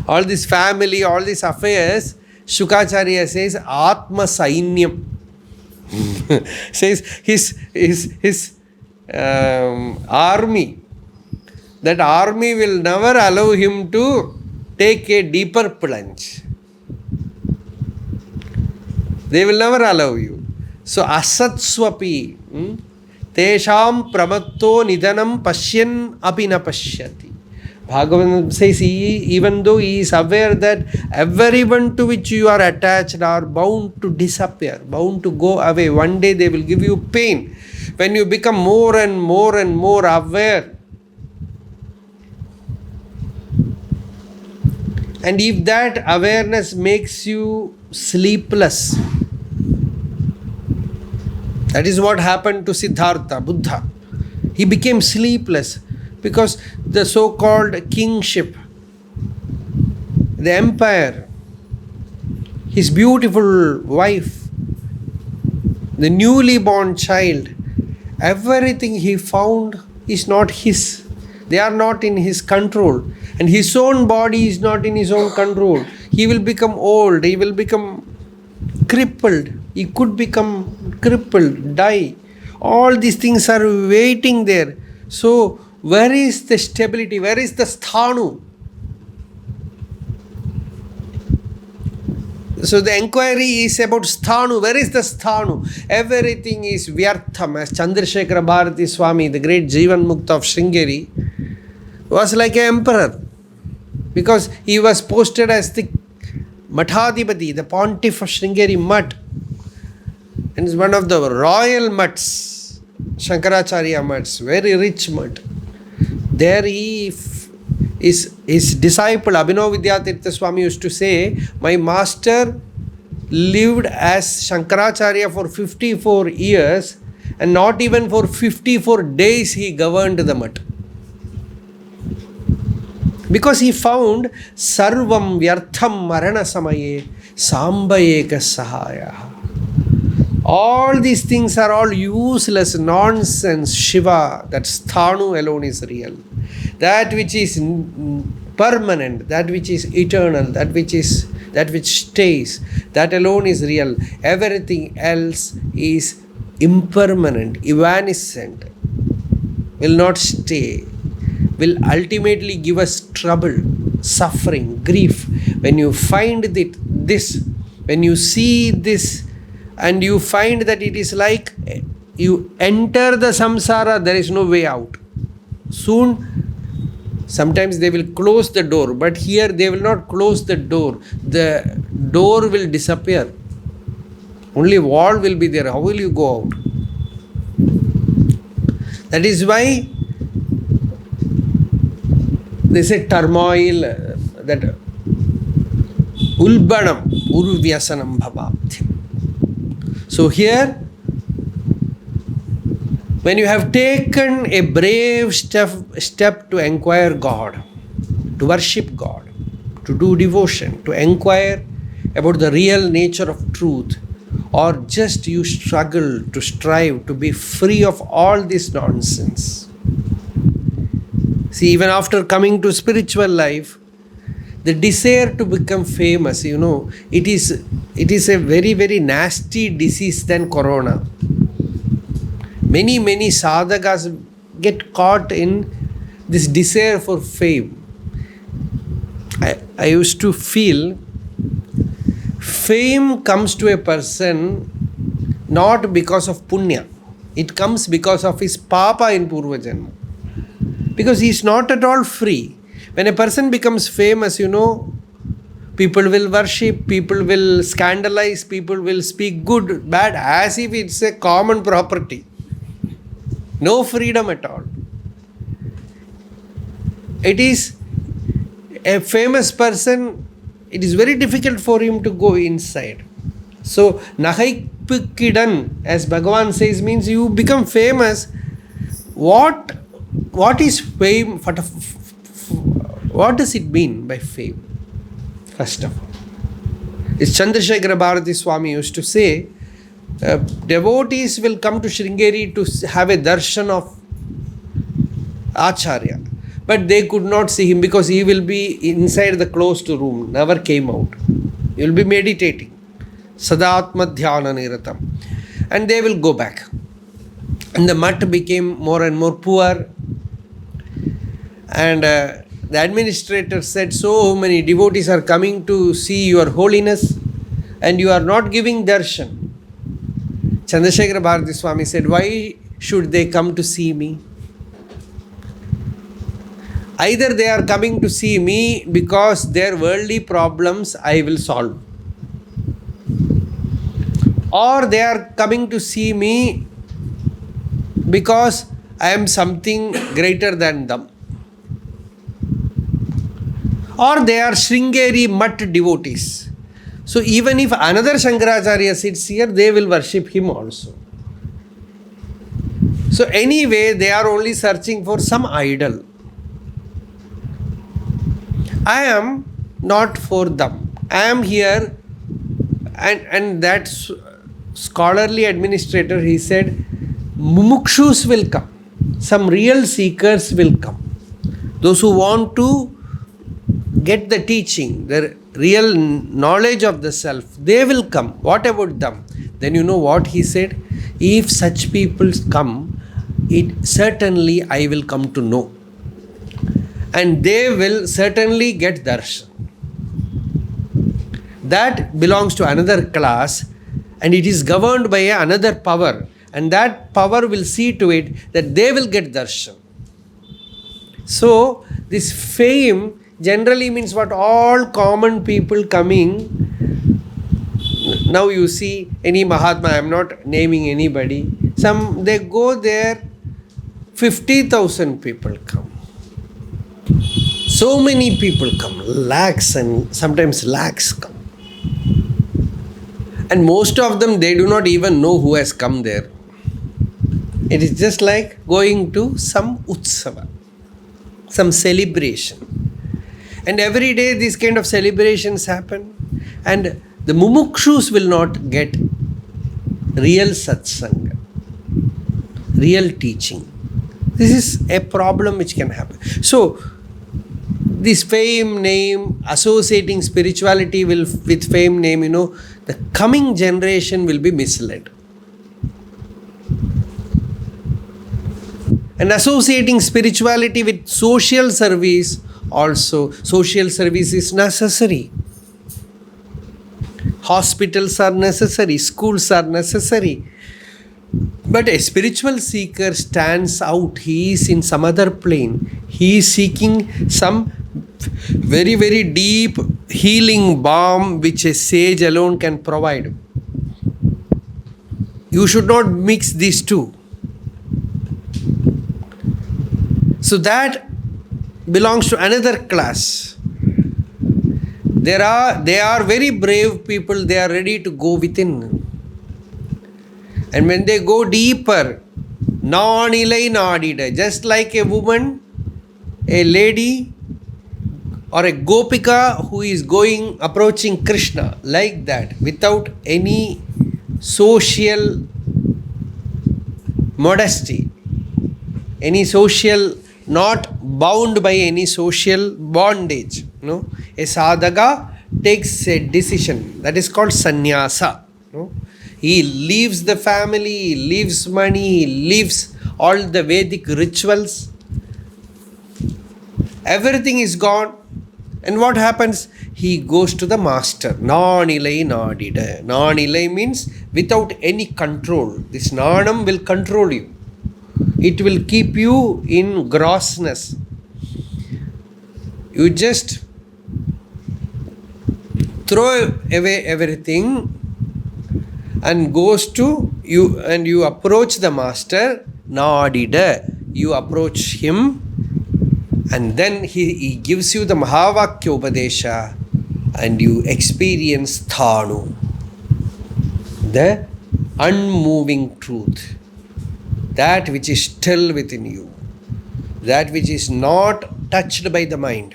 All this family, all these affairs, Shukacharya says, Atma Sainyam. Says his army. That army will never allow him to take a deeper plunge. They will never allow you. So, asatswapi. Tesham pramatto nidanam pashyan apina pashyati. Bhagavan says, even though he is aware that everyone to which you are attached are bound to disappear, bound to go away. One day they will give you pain. When you become more and more and more aware, and if that awareness makes you sleepless, that is what happened to Siddhartha, Buddha. He became sleepless because the so-called kingship, the empire, his beautiful wife, the newly born child, everything he found is not his. They are not in his control. And his own body is not in his own control. He will become old. He will become crippled. He could become crippled, die. All these things are waiting there. So, where is the stability? Where is the sthanu? So, the inquiry is about sthanu. Where is the sthanu? Everything is vyartham. As Chandrasekhara Bharati Swami, the great Jivan Mukta of Sringeri, was like an emperor. Because he was posted as the Mathadipati, the pontiff of Sringeri Math. And it's one of the royal Maths, Shankaracharya Maths, very rich Math. There his disciple Abhinav Vidyatirtha Swami used to say, my master lived as Shankaracharya for 54 years and not even for 54 days he governed the Math. Because he found Sarvam Vyartham Marana Samaye Samba Eka Sahaya. All these things are all useless nonsense. Shiva, that sthanu alone is real. That which is permanent, that which is eternal, that which stays, that alone is real. Everything else is impermanent, evanescent, will not stay, will ultimately give us trouble, suffering, grief. When you find this, when you see this, and you find that it is like you enter the samsara, there is no way out. Soon, sometimes they will close the door, but here they will not close the door. The door will disappear. Only wall will be there. How will you go out? That is why they say turmoil, that ulbanam, urvyasanam bhavabdhyam. So here, when you have taken a brave step to inquire God, to worship God, to do devotion, to inquire about the real nature of truth, or just you struggle to strive to be free of all this nonsense. See, even after coming to spiritual life, the desire to become famous, it is a very, very nasty disease than corona. Many sadhakas get caught in this desire for fame. I used to feel fame comes to a person not because of punya. It comes because of his papa in Purva Janma. Because he is not at all free. When a person becomes famous, people will worship, people will scandalize, people will speak good, bad, as if it's a common property. No freedom at all. It is a famous person, it is very difficult for him to go inside. So, Nahaikpikidan, as Bhagavan says, means you become famous. What is fame? What does it mean by fame? First of all, it's Chandrasekhara Bharati Swami used to say, Devotees will come to Sringeri to have a darshan of Acharya. But they could not see him because he will be inside the closed room, never came out. He will be meditating. Sadatma dhyana niratam. And they will go back. And the mutt became more and more poor. And the administrator said, so many devotees are coming to see your holiness and you are not giving darshan. Chandrasekhara Bharati Swami said, why should they come to see me? Either they are coming to see me because their worldly problems I will solve, or they are coming to see me because I am something greater than them, or they are Sringeri Mutt devotees. So even if another Shankaracharya sits here, they will worship him also. So anyway, they are only searching for some idol. I am not for them. I am here, and that scholarly administrator, he said, mumukshus will come. Some real seekers will come. Those who want to get the teaching, the real knowledge of the self, they will come. What about them? Then you know what he said? If such people come, it certainly I will come to know. And they will certainly get darshan. That belongs to another class and it is governed by another power. And that power will see to it that they will get darshan. So, this fame generally means what? All common people coming. Now you see any Mahatma, I am not naming anybody. They go there, 50,000 people come. So many people come, lakhs and sometimes lakhs come. And most of them, they do not even know who has come there. It is just like going to some utsava, some celebration. And every day these kind of celebrations happen. And the mumukshus will not get real satsanga, real teaching. This is a problem which can happen. So, this fame name, associating spirituality with fame name, the coming generation will be misled. And associating spirituality with social service also, social service is necessary. Hospitals are necessary, schools are necessary. But a spiritual seeker stands out. He is in some other plane. He is seeking some very, very deep healing balm which a sage alone can provide. You should not mix these two. So that belongs to another class. They are very brave people. They are ready to go within. And when they go deeper, naanilai naadida, just like a woman, a lady, or a gopika who is approaching Krishna, like that, without any social modesty, any social, not bound by any social bondage. A sadhaka takes a decision, that is called sannyasa. He leaves the family, he leaves money, he leaves all the Vedic rituals. Everything is gone. And what happens? He goes to the master. Naanilai naadida. Naanilai means without any control. This nanam will control you. It will keep you in grossness. You just throw away everything and goes to you, and you approach the master. Naadida. You approach him. And then he gives you the Mahavakya Upadesha and you experience Thanu, the unmoving truth, that which is still within you, that which is not touched by the mind,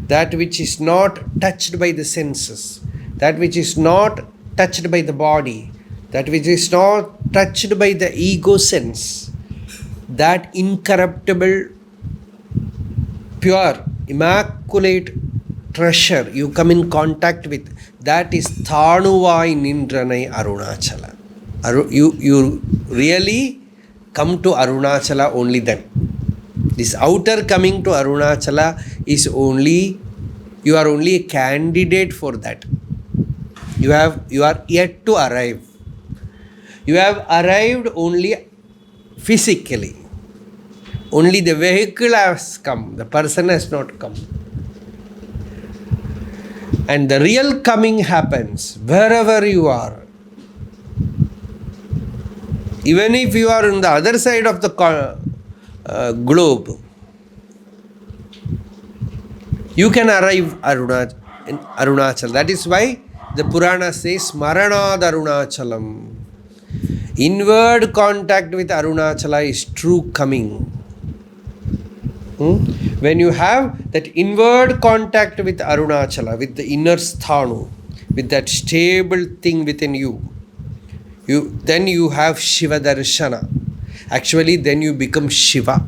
that which is not touched by the senses, that which is not touched by the body, that which is not touched by the ego sense, that incorruptible, pure, immaculate treasure you come in contact with, that is Thanuvai Nindranai Arunachala. You really come to Arunachala only then. This outer coming to Arunachala is only, you are only a candidate for that. You are yet to arrive. You have arrived only physically. Only the vehicle has come, the person has not come. And the real coming happens wherever you are. Even if you are on the other side of the globe, you can arrive in Arunachal. That is why the Purana says Maranad Arunachalam. Inward contact with Arunachala is true coming. When you have that inward contact with Arunachala, with the inner sthanu, with that stable thing within you, then you have Shiva Darshana. Actually, then you become Shiva.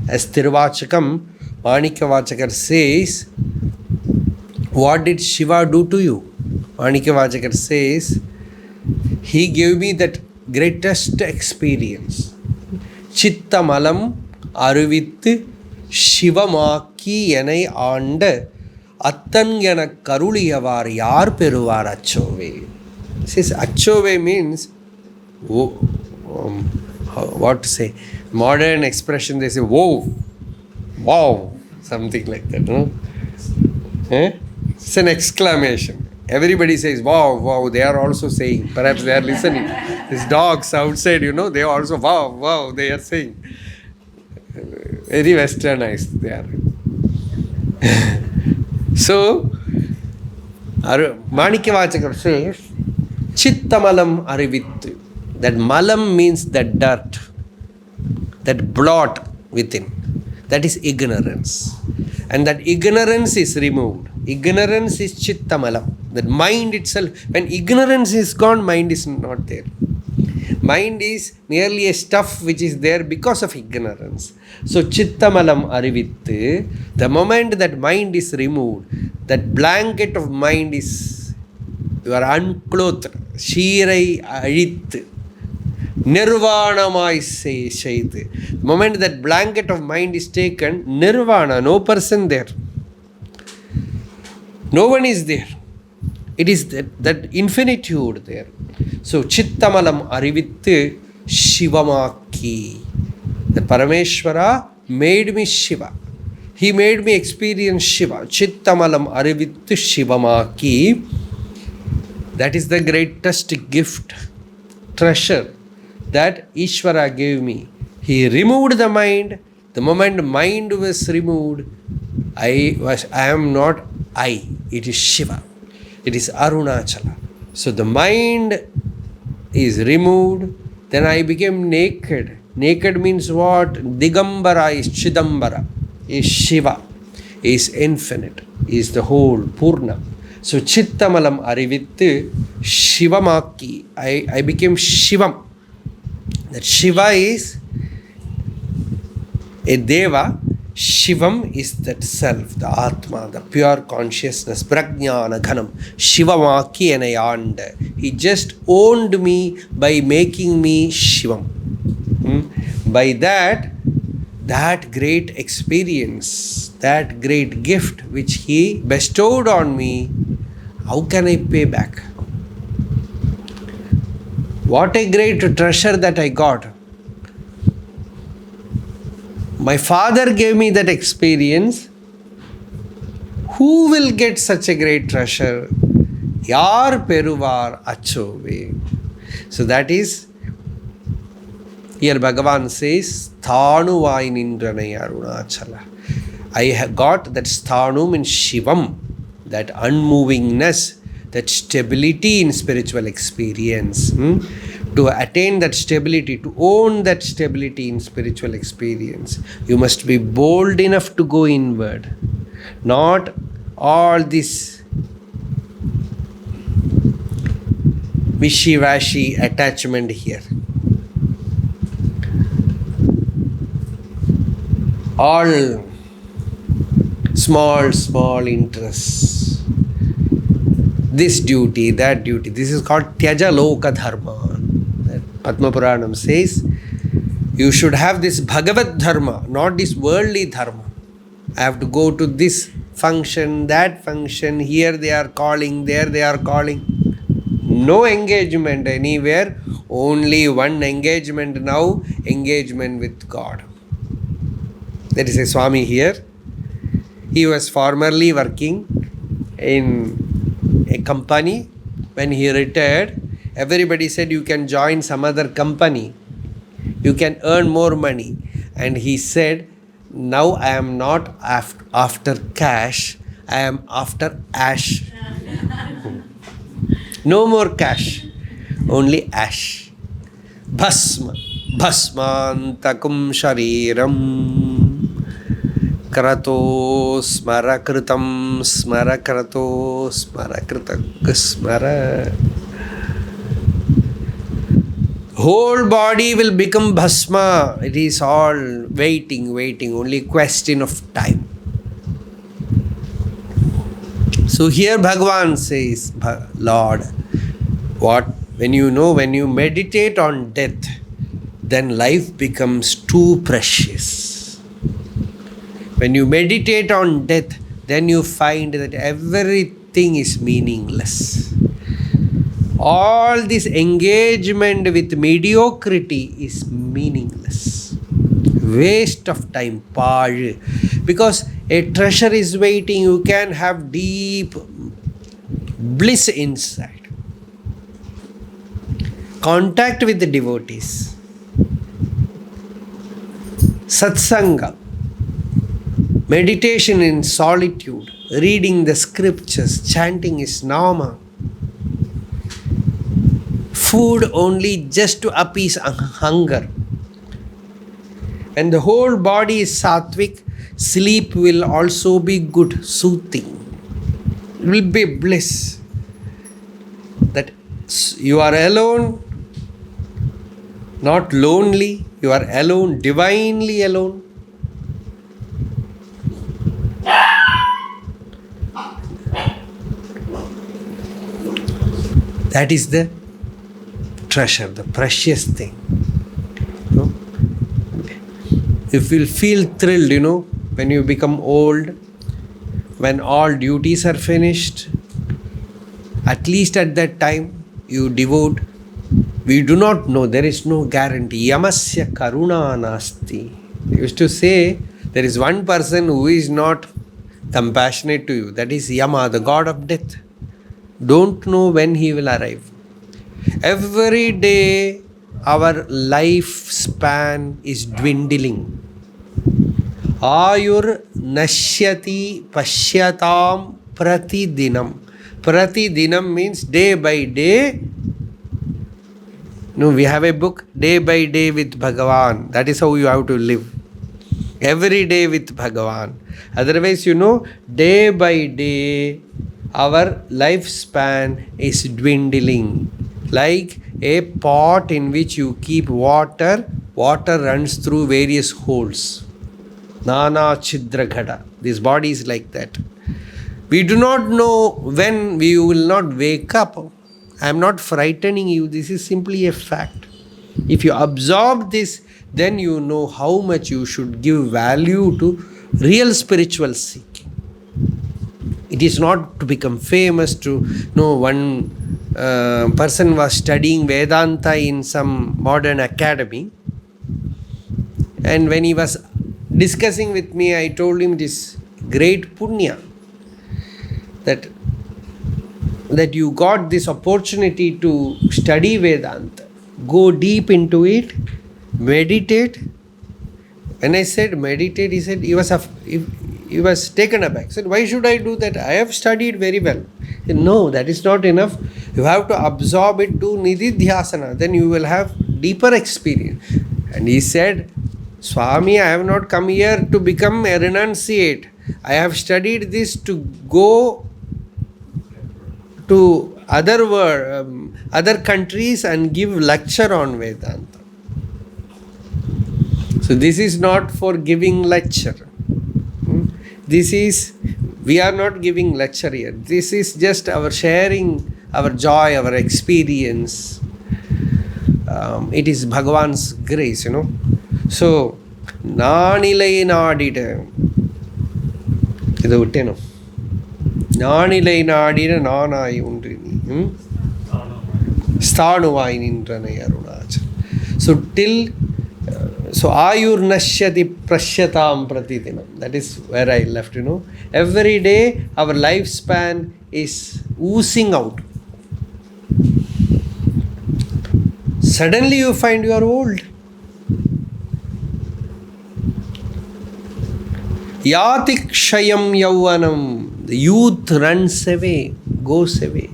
As Tiruvachakam, Manikavachakar says, what did Shiva do to you? Manikavachakar says, he gave me that greatest experience. Chittamalam Aruvithu Shivamaki Yenai Anda Attan Yana Karuliyavar Yar Peruvar Achove. Says Achove means, what to say? Modern expression, they say, whoa, wow, something like that. No? It's an exclamation. Everybody says, wow, wow. They are also saying, perhaps they are listening. These dogs outside, they are also, wow, wow, they are saying. Very westernized they are. So, Manikavachakar says, Chittamalam Arivittu. That malam means that dirt, that blot within. That is ignorance. And that ignorance is removed. Ignorance is Chittamalam. That mind itself, when ignorance is gone, mind is not there. Mind is merely a stuff which is there because of ignorance. So Chittamalam Arivittu, the moment that mind is removed, that blanket of mind is, you are unclothed. Shirai Arit. Nirvanamai Shait. The moment that blanket of mind is taken, Nirvana, no person there. No one is there. It is that infinitude there. So, Chittamalam Arivittu Shivamaki. The Parameshwara made me Shiva. He made me experience Shiva. Chittamalam Arivittu Shivamaki. That is the greatest gift, treasure that Ishvara gave me. He removed the mind. The moment mind was removed, I am not I. It is Shiva. It is Arunachala. So the mind is removed. Then I became naked. Naked means what? Digambara is Chidambara. Is Shiva. Is infinite. Is the whole Purna. So Chittamalam Arivittu Shivamaki. I became Shivam. That Shiva is a Deva. Shivam is that self, the Atma, the pure consciousness, Prajnana Ghanam. Shivamaki and Ayanda. He just owned me by making me Shivam. By that great experience, that great gift which he bestowed on me, how can I pay back? What a great treasure that I got. My father gave me that experience. Who will get such a great treasure? Yar Peruvar Achove. So that is, here Bhagavan says, Sthanu Vainindranai Arunachala. I have got that Sthanu means Shivam, that unmovingness, that stability in spiritual experience. To attain that stability, to own that stability in spiritual experience, you must be bold enough to go inward. Not all this wishy-washy attachment here. All small interests. This duty, that duty. This is called Tyaja Loka Dharma. Padma Puranam says, you should have this Bhagavad Dharma, not this worldly Dharma. I have to go to this function, that function, here they are calling, there they are calling. No engagement anywhere, only one engagement now, engagement with God. There is a Swami here. He was formerly working in a company. When he retired, everybody said you can join some other company. You can earn more money. And he said, now I am not after cash, I am after ash. No more cash, only ash. Bhasma, bhasmantakum shariram. Krato smara kritam smara krato smara kritak smara. Whole body will become bhasma. It is all waiting, only question of time. So here Bhagavan says, Lord, what? When you meditate on death, then life becomes too precious. When you meditate on death, then you find that everything is meaningless. All this engagement with mediocrity is meaningless. Waste of time. Because a treasure is waiting, you can have deep bliss inside. Contact with the devotees. Satsanga. Meditation in solitude. Reading the scriptures. Chanting his nama. Food only just to appease hunger. When the whole body is sattvic, sleep will also be good, soothing. It will be bliss. That you are alone, not lonely, you are alone, divinely alone. That is the treasure, the precious thing. You will feel thrilled, when you become old, when all duties are finished. At least at that time, you devote. We do not know, there is no guarantee. Yamasya karuna nasti. They used to say, there is one person who is not compassionate to you. That is Yama, the god of death. Don't know when he will arrive. Every day, our lifespan is dwindling. Ayur nashyati pashyatam pratidinam. Pratidinam means day by day. We have a book, Day by Day with Bhagavan. That is how you have to live. Every day with Bhagavan. Otherwise, day by day, our lifespan is dwindling. Like a pot in which you keep water runs through various holes. Nana chidra ghada. This body is like that. We do not know when we will not wake up. I am not frightening you. This is simply a fact. If you absorb this, then you know how much you should give value to real spiritual seeking. It is not to become famous, to know one person was studying Vedanta in some modern academy, and when he was discussing with me, I told him this great punya that you got this opportunity to study Vedanta, go deep into it, meditate. When I said meditate, he said he was taken aback. He said, why should I do that? I have studied very well. He said, no, that is not enough. You have to absorb it to nididhyasana. Then you will have deeper experience. And he said, Swami, I have not come here to become a renunciate. I have studied this to go to other countries and give lecture on Vedanta. So this is not for giving lecture. We are not giving lecture here. This is just our sharing our joy, our experience. It is Bhagavan's grace, So, Nanilai Nadita. Nanilai Nadita Nanai Undrini. Sthanuvai Nindranai Arunachal. So, so Ayur Nashyati Prashyatam Pratidinam. That is where I left, Every day our lifespan is oozing out. Suddenly you find you are old. Yati kshayam yauvanam. The youth runs away, goes away.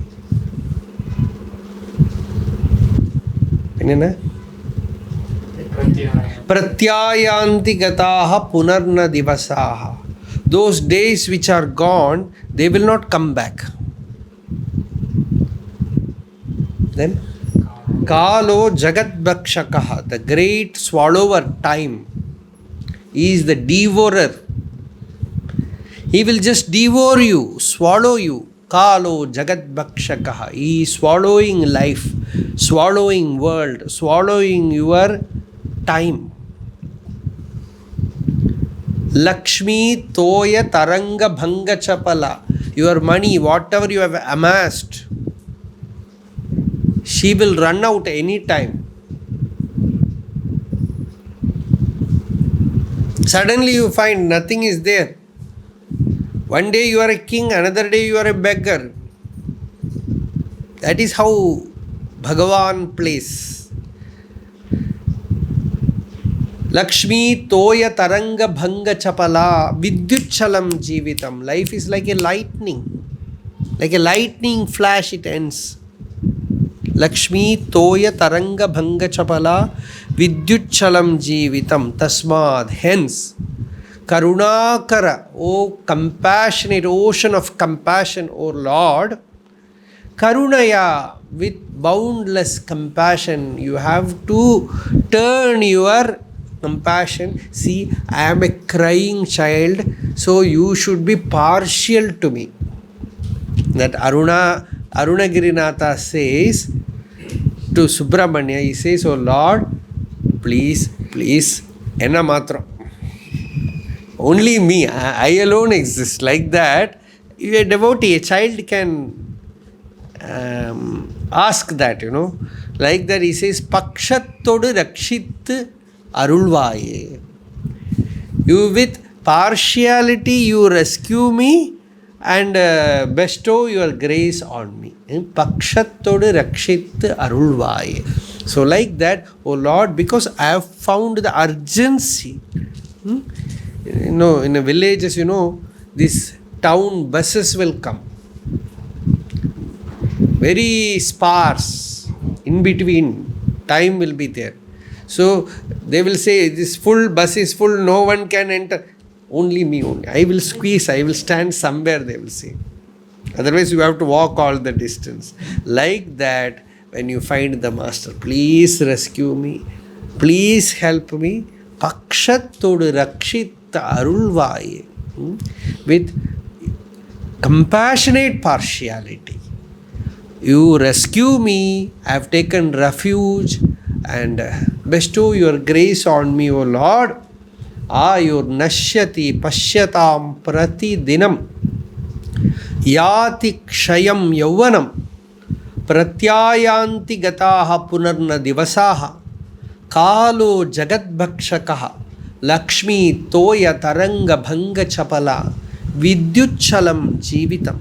Pratyayanti gataha punarna divasaha. Those days which are gone, they will not come back. Then Kalo Jagat Bhakshakaha, the great swallower time, is the devourer. He will just devour you, swallow you. Kalo Jagat Bhakshakaha. He is swallowing life, swallowing world, swallowing your time. Lakshmi Toya Taranga Bhanga Chapala. Your money, whatever you have amassed, she will run out any time. Suddenly you find nothing is there. One day you are a king, another day you are a beggar. That is how Bhagavan plays. Lakshmi Toya Taranga Bhanga Chapala Vidyuchalam Jivitam. Life is like a lightning. Like a lightning flash it ends. Lakshmi Toya Taranga Bhanga Chapala Vidyuchalam Jivitam. Tasmad. Hence, Karunakara, O compassionate ocean of compassion, O Lord, Karunaya, with boundless compassion, you have to turn your compassion. See, I am a crying child, so you should be partial to me. That Arunagirinatha says to Subramanya, he says, Oh Lord, please, enna matram. Only me, I alone exist. Like that, if a devotee, a child can ask that, Like that, he says, Pakshattodu Rakshit Arulvaye. You with partiality, you rescue me and bestow your grace on me. Pakshattodu Rakshit Arulvaye. So like that, oh Lord, because I have found the urgency. In the villages, these town buses will come. Very sparse. In between, time will be there. So they will say, this full bus is full, no one can enter. Only me only. I will squeeze, I will stand somewhere, they will say. Otherwise you have to walk all the distance. Like that, when you find the master, please rescue me, please help me. Pakshattodu Rakshit Arulvaye. With compassionate partiality. You rescue me, I have taken refuge and bestow your grace on me, O Lord. Ayur Nashyati Pashyatam Pratidinam Yati Kshayam Yauvanam Pratyayanti Gataha Punarna Divasaha Kalo Jagat Bhakshakaha Lakshmi Toya Taranga Bhanga Chapala Vidyuchalam Jivitam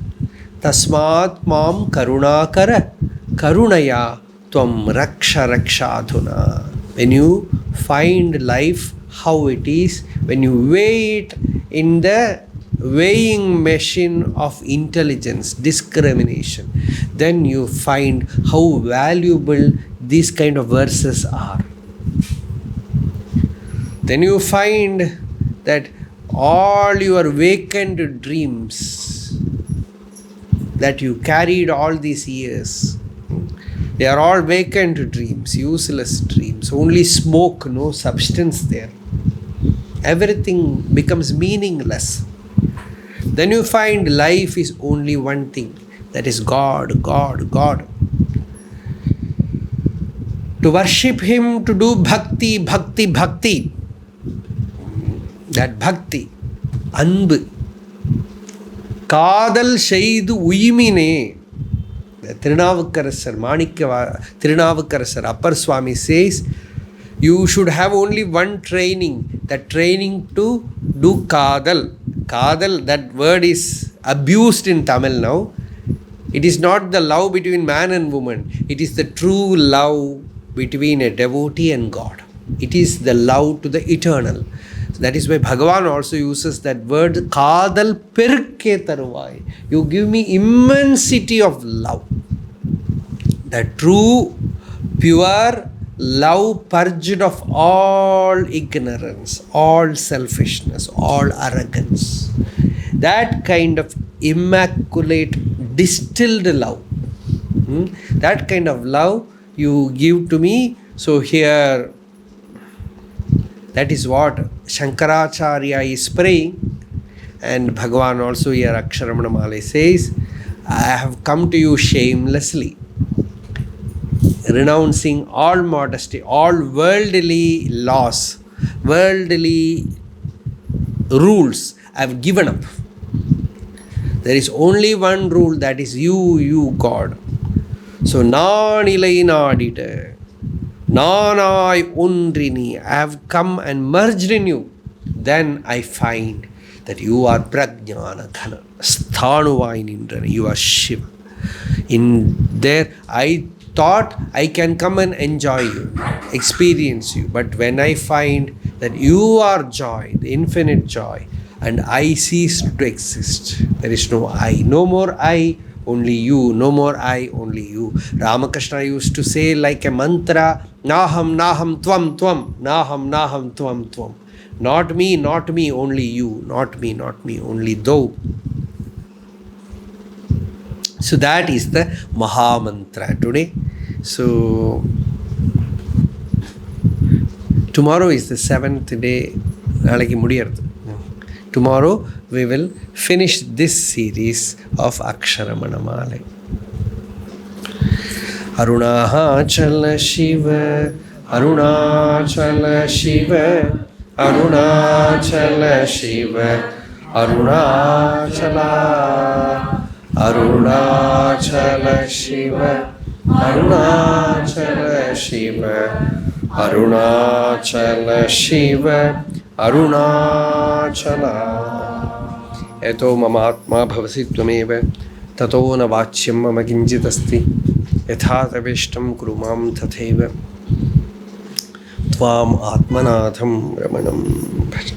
Tasmat Mam Karunakara Karunaya Tvam Raksha Rakshadhuna. When you find life how it is, when you weigh it in the weighing machine of intelligence, discrimination, then you find how valuable these kind of verses are. Then you find that all your vacant dreams, that you carried all these years. They are all vacant dreams, useless dreams, only smoke, no substance there. Everything becomes meaningless. Then you find life is only one thing, that is God, God, God. To worship Him, to do bhakti, bhakti, bhakti. That bhakti, anbu, காதல் செய்து உய்மினே. Tirunavukarasar, Tirunavukarasar, Appar Swami says, you should have only one training, that training to do kadal. Kadal, that word is abused in Tamil now. It is not the love between man and woman. It is the true love between a devotee and God. It is the love to the eternal. That is why Bhagavan also uses that word, Kadal Perke Taruvai. You give me immensity of love. The true, pure love purged of all ignorance, all selfishness, all arrogance. That kind of immaculate, distilled love. That kind of love you give to me. So here, that is what Shankaracharya is praying, and Bhagavan also here Aksharamanamala says, I have come to you shamelessly, renouncing all modesty, all worldly laws, worldly rules. I have given up. There is only one rule, that is you, God. So, Nanilai Nadita. Nanai Undrini, I have come and merged in you. Then I find that you are Prajnana Ghana, Sthanuvainindra, you are Shiva. In there, I thought I can come and enjoy you, experience you. But when I find that you are joy, the infinite joy, and I cease to exist, there is no I, no more I, only you, no more I, only you. Ramakrishna used to say like a mantra, Naham, Naham, Tvam, Tvam, Naham, Naham, Tvam, Tvam. Not me, only you. Not me, only thou. So that is the Maha Mantra today. So tomorrow is the 7th day. Tomorrow we will finish this series of Aksharamanamala. Arunachala Shiva, Arunachala Shiva, Arunachala Shiva, Arunachala, Arunachala Shiva, Arunachala Shiva, Arunachala Shiva, Arunachala. Eto mama atma bhavasi tvameva, tato na vachyam mama kinchit asti, yathatavishtam kuru mam tatheva, tvam atmanatham ramanam bhaja.